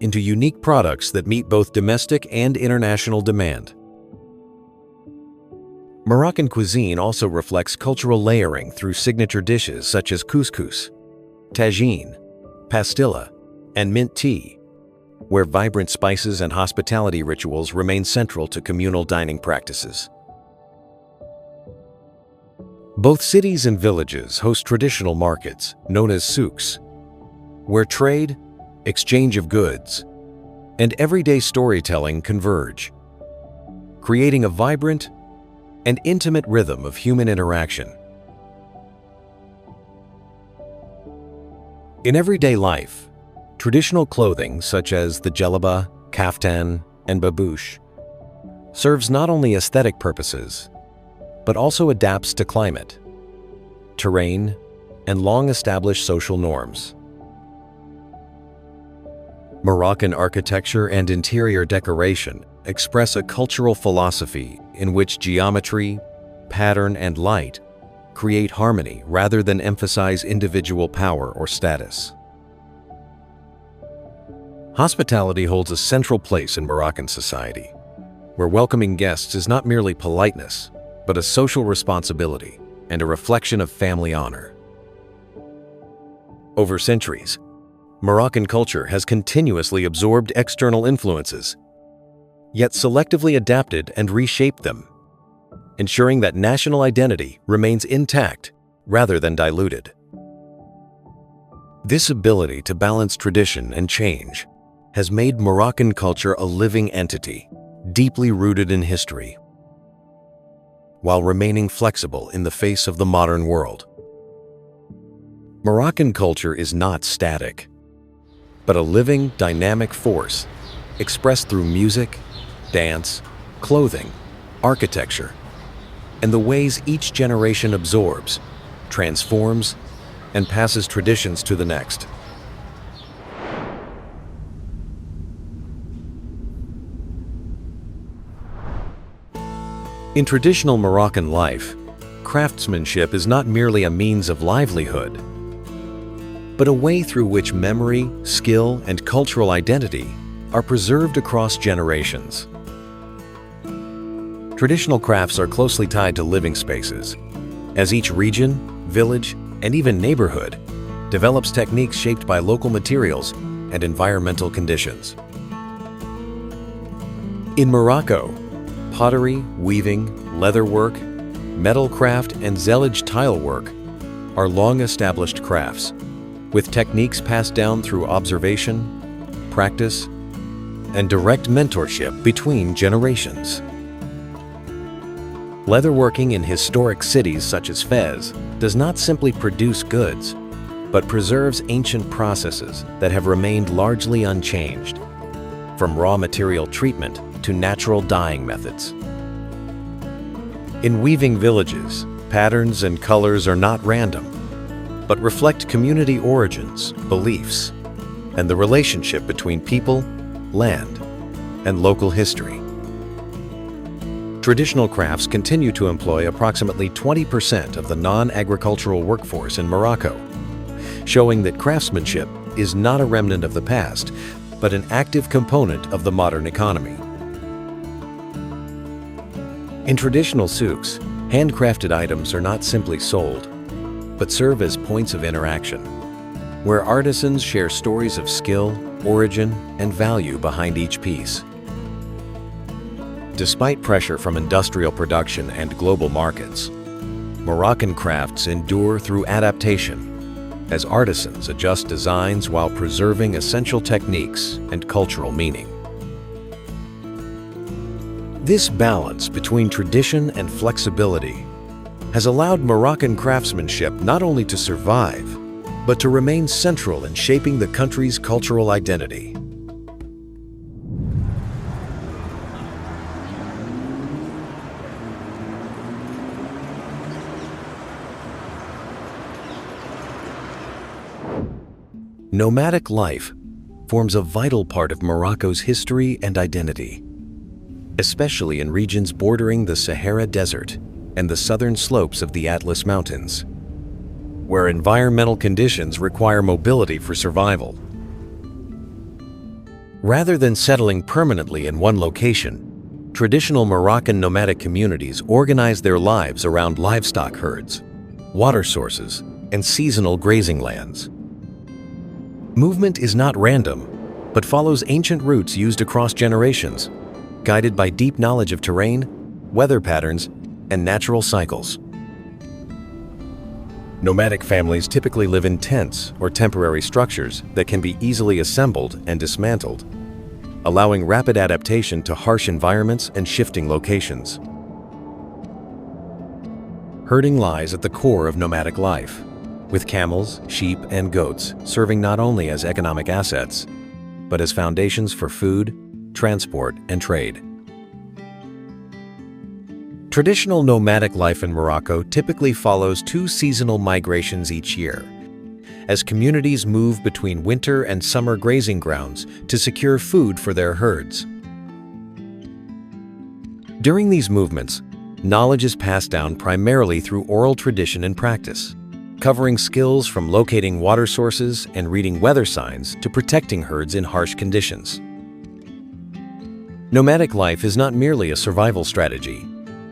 into unique products that meet both domestic and international demand. Moroccan cuisine also reflects cultural layering through signature dishes such as couscous, tagine, pastilla, and mint tea, where vibrant spices and hospitality rituals remain central to communal dining practices. Both cities and villages host traditional markets, known as souks, where trade, exchange of goods, and everyday storytelling converge, creating a vibrant and intimate rhythm of human interaction. In everyday life, traditional clothing such as the djellaba, kaftan, and babouche serves not only aesthetic purposes, but also adapts to climate, terrain, and long-established social norms. Moroccan architecture and interior decoration express a cultural philosophy in which geometry, pattern, and light create harmony rather than emphasize individual power or status. Hospitality holds a central place in Moroccan society, where welcoming guests is not merely politeness, but a social responsibility and a reflection of family honor. Over centuries, Moroccan culture has continuously absorbed external influences, yet selectively adapted and reshaped them, ensuring that national identity remains intact rather than diluted. This ability to balance tradition and change has made Moroccan culture a living entity, deeply rooted in history, while remaining flexible in the face of the modern world. Moroccan culture is not static, but a living, dynamic force expressed through music, dance, clothing, architecture, and the ways each generation absorbs, transforms, and passes traditions to the next. In traditional Moroccan life, craftsmanship is not merely a means of livelihood, but a way through which memory, skill, and cultural identity are preserved across generations. Traditional crafts are closely tied to living spaces, as each region, village, and even neighborhood develops techniques shaped by local materials and environmental conditions. In Morocco, pottery, weaving, leatherwork, metal craft, and zellige tile work are long-established crafts, with techniques passed down through observation, practice, and direct mentorship between generations. Leatherworking in historic cities such as Fez does not simply produce goods, but preserves ancient processes that have remained largely unchanged, from raw material treatment to natural dyeing methods. In weaving villages, patterns and colors are not random, but reflect community origins, beliefs, and the relationship between people, land, and local history. Traditional crafts continue to employ approximately 20% of the non-agricultural workforce in Morocco, showing that craftsmanship is not a remnant of the past, but an active component of the modern economy. In traditional souks, handcrafted items are not simply sold, but serve as points of interaction, where artisans share stories of skill, origin, and value behind each piece. Despite pressure from industrial production and global markets, Moroccan crafts endure through adaptation as artisans adjust designs while preserving essential techniques and cultural meaning. This balance between tradition and flexibility has allowed Moroccan craftsmanship not only to survive, but to remain central in shaping the country's cultural identity. Nomadic life forms a vital part of Morocco's history and identity, especially in regions bordering the Sahara Desert and the southern slopes of the Atlas Mountains, where environmental conditions require mobility for survival. Rather than settling permanently in one location, traditional Moroccan nomadic communities organize their lives around livestock herds, water sources, and seasonal grazing lands. Movement is not random, but follows ancient routes used across generations, guided by deep knowledge of terrain, weather patterns, and natural cycles. Nomadic families typically live in tents or temporary structures that can be easily assembled and dismantled, allowing rapid adaptation to harsh environments and shifting locations. Herding lies at the core of nomadic life, with camels, sheep, and goats serving not only as economic assets, but as foundations for food, transport, and trade. Traditional nomadic life in Morocco typically follows 2 seasonal migrations each year, as communities move between winter and summer grazing grounds to secure food for their herds. During these movements, knowledge is passed down primarily through oral tradition and practice, covering skills from locating water sources and reading weather signs to protecting herds in harsh conditions. Nomadic life is not merely a survival strategy,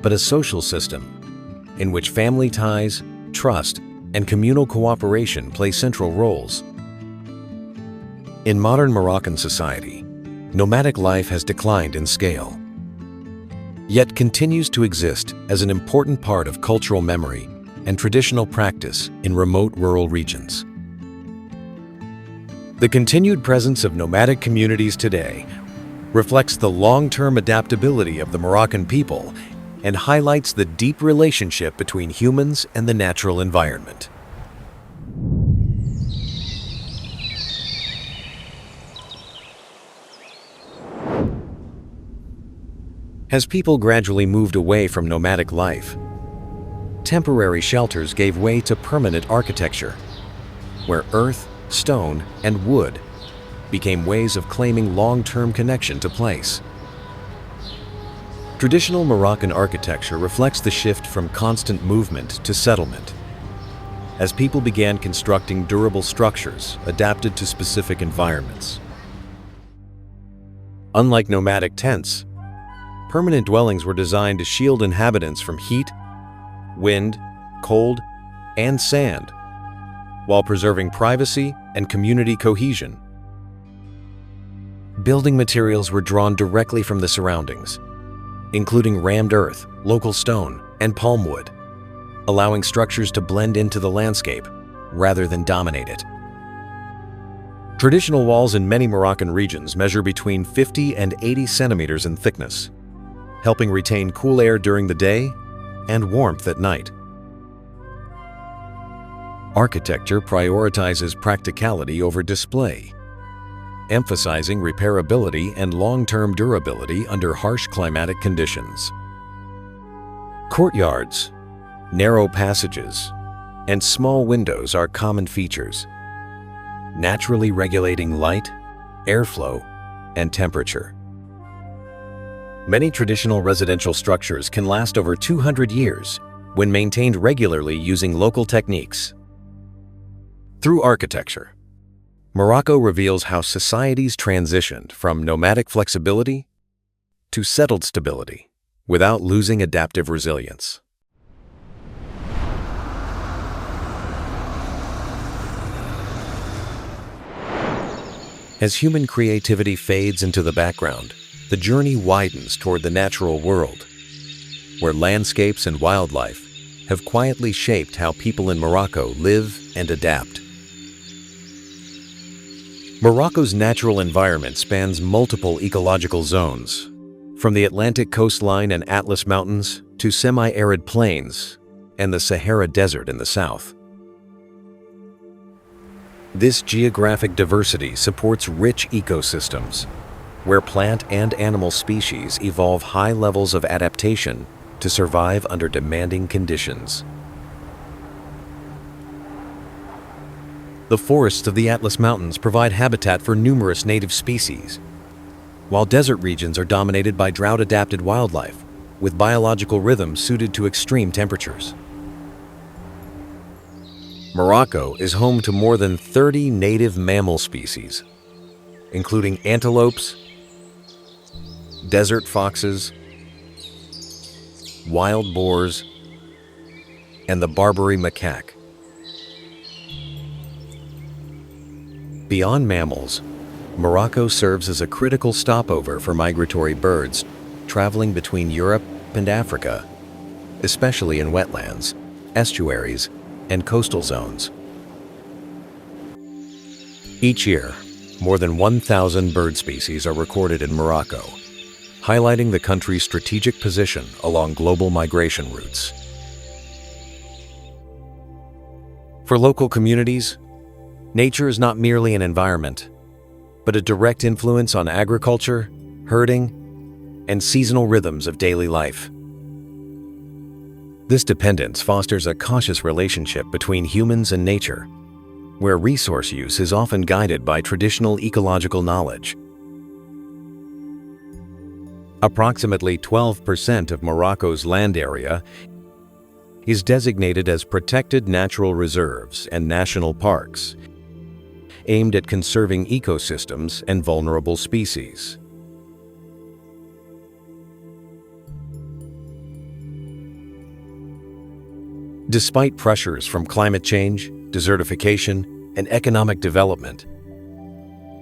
but a social system in which family ties, trust, and communal cooperation play central roles. In modern Moroccan society, nomadic life has declined in scale, yet continues to exist as an important part of cultural memory and traditional practice in remote rural regions. The continued presence of nomadic communities today reflects the long-term adaptability of the Moroccan people and highlights the deep relationship between humans and the natural environment. As people gradually moved away from nomadic life, temporary shelters gave way to permanent architecture, where earth, stone, and wood became ways of claiming long-term connection to place. Traditional Moroccan architecture reflects the shift from constant movement to settlement, as people began constructing durable structures adapted to specific environments. Unlike nomadic tents, permanent dwellings were designed to shield inhabitants from heat, wind, cold, and sand, while preserving privacy and community cohesion. Building materials were drawn directly from the surroundings, including rammed earth, local stone, and palm wood, allowing structures to blend into the landscape rather than dominate it. Traditional walls in many Moroccan regions measure between 50 and 80 centimeters in thickness, helping retain cool air during the day and warmth at night. Architecture prioritizes practicality over display, emphasizing repairability and long-term durability under harsh climatic conditions. Courtyards, narrow passages, and small windows are common features, naturally regulating light, airflow, and temperature. Many traditional residential structures can last over 200 years when maintained regularly using local techniques. Through architecture, Morocco reveals how societies transitioned from nomadic flexibility to settled stability without losing adaptive resilience. As human creativity fades into the background, the journey widens toward the natural world, where landscapes and wildlife have quietly shaped how people in Morocco live and adapt. Morocco's natural environment spans multiple ecological zones, from the Atlantic coastline and Atlas Mountains to semi-arid plains and the Sahara Desert in the south. This geographic diversity supports rich ecosystems, where plant and animal species evolve high levels of adaptation to survive under demanding conditions. The forests of the Atlas Mountains provide habitat for numerous native species, while desert regions are dominated by drought-adapted wildlife with biological rhythms suited to extreme temperatures. Morocco is home to more than 30 native mammal species, including antelopes, desert foxes, wild boars, and the Barbary macaque. Beyond mammals, Morocco serves as a critical stopover for migratory birds traveling between Europe and Africa, especially in wetlands, estuaries, and coastal zones. Each year, more than 1,000 bird species are recorded in Morocco, highlighting the country's strategic position along global migration routes. For local communities, nature is not merely an environment, but a direct influence on agriculture, herding, and seasonal rhythms of daily life. This dependence fosters a cautious relationship between humans and nature, where resource use is often guided by traditional ecological knowledge. Approximately 12% of Morocco's land area is designated as protected natural reserves and national parks, aimed at conserving ecosystems and vulnerable species. Despite pressures from climate change, desertification, and economic development,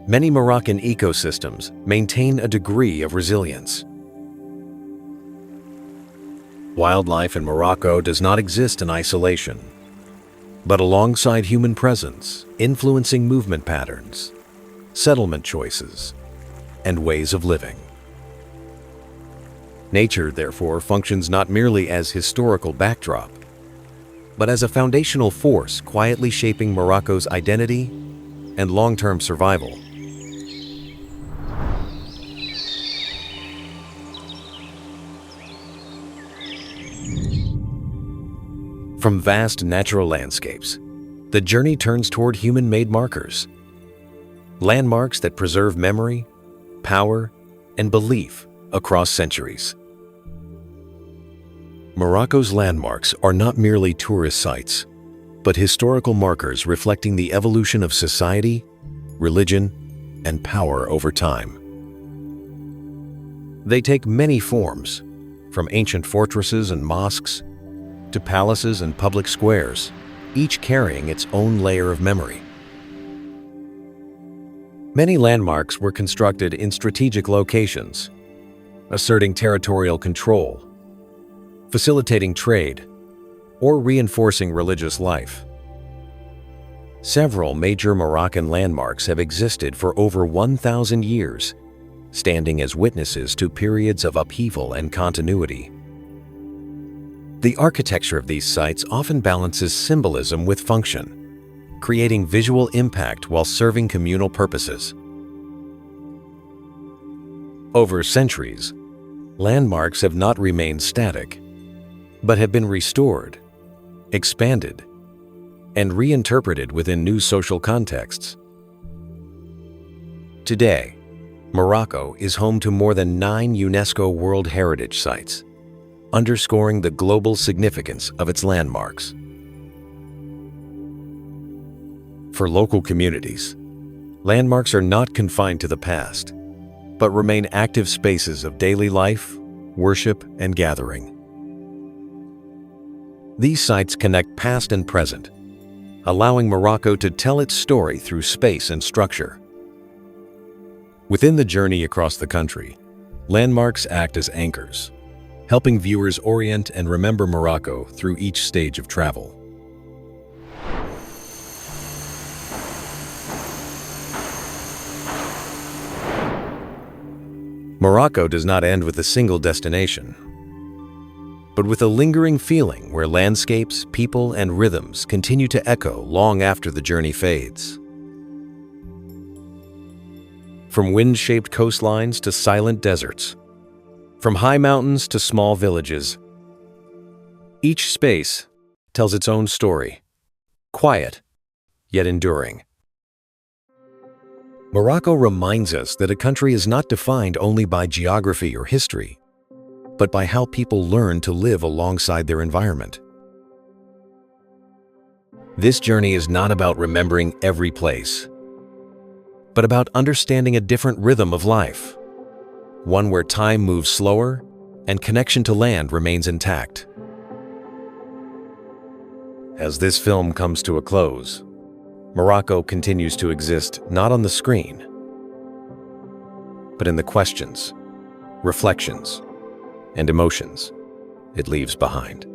many Moroccan ecosystems maintain a degree of resilience. Wildlife in Morocco does not exist in isolation, but alongside human presence, influencing movement patterns, settlement choices, and ways of living. Nature, therefore, functions not merely as historical backdrop, but as a foundational force quietly shaping Morocco's identity and long-term survival. From vast natural landscapes, the journey turns toward human-made markers, landmarks that preserve memory, power, and belief across centuries. Morocco's landmarks are not merely tourist sites, but historical markers reflecting the evolution of society, religion, and power over time. They take many forms, from ancient fortresses and mosques to palaces and public squares, each carrying its own layer of memory. Many landmarks were constructed in strategic locations, asserting territorial control, facilitating trade, or reinforcing religious life. Several major Moroccan landmarks have existed for over 1,000 years, standing as witnesses to periods of upheaval and continuity. The architecture of these sites often balances symbolism with function, creating visual impact while serving communal purposes. Over centuries, landmarks have not remained static, but have been restored, expanded, and reinterpreted within new social contexts. Today, Morocco is home to more than 9 UNESCO World Heritage Sites, underscoring the global significance of its landmarks. For local communities, landmarks are not confined to the past, but remain active spaces of daily life, worship, and gathering. These sites connect past and present, allowing Morocco to tell its story through space and structure. Within the journey across the country, landmarks act as anchors, helping viewers orient and remember Morocco through each stage of travel. Morocco does not end with a single destination, but with a lingering feeling where landscapes, people, and rhythms continue to echo long after the journey fades. From wind-shaped coastlines to silent deserts, from high mountains to small villages, each space tells its own story, quiet yet enduring. Morocco reminds us that a country is not defined only by geography or history, but by how people learn to live alongside their environment. This journey is not about remembering every place, but about understanding a different rhythm of life, one where time moves slower and connection to land remains intact. As this film comes to a close, Morocco continues to exist not on the screen, but in the questions, reflections, and emotions it leaves behind.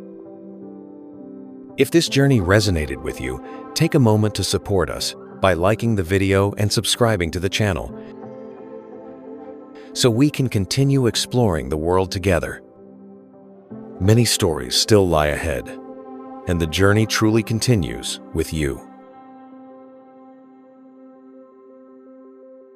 If this journey resonated with you, take a moment to support us by liking the video and subscribing to the channel so we can continue exploring the world together. Many stories still lie ahead, and the journey truly continues with you.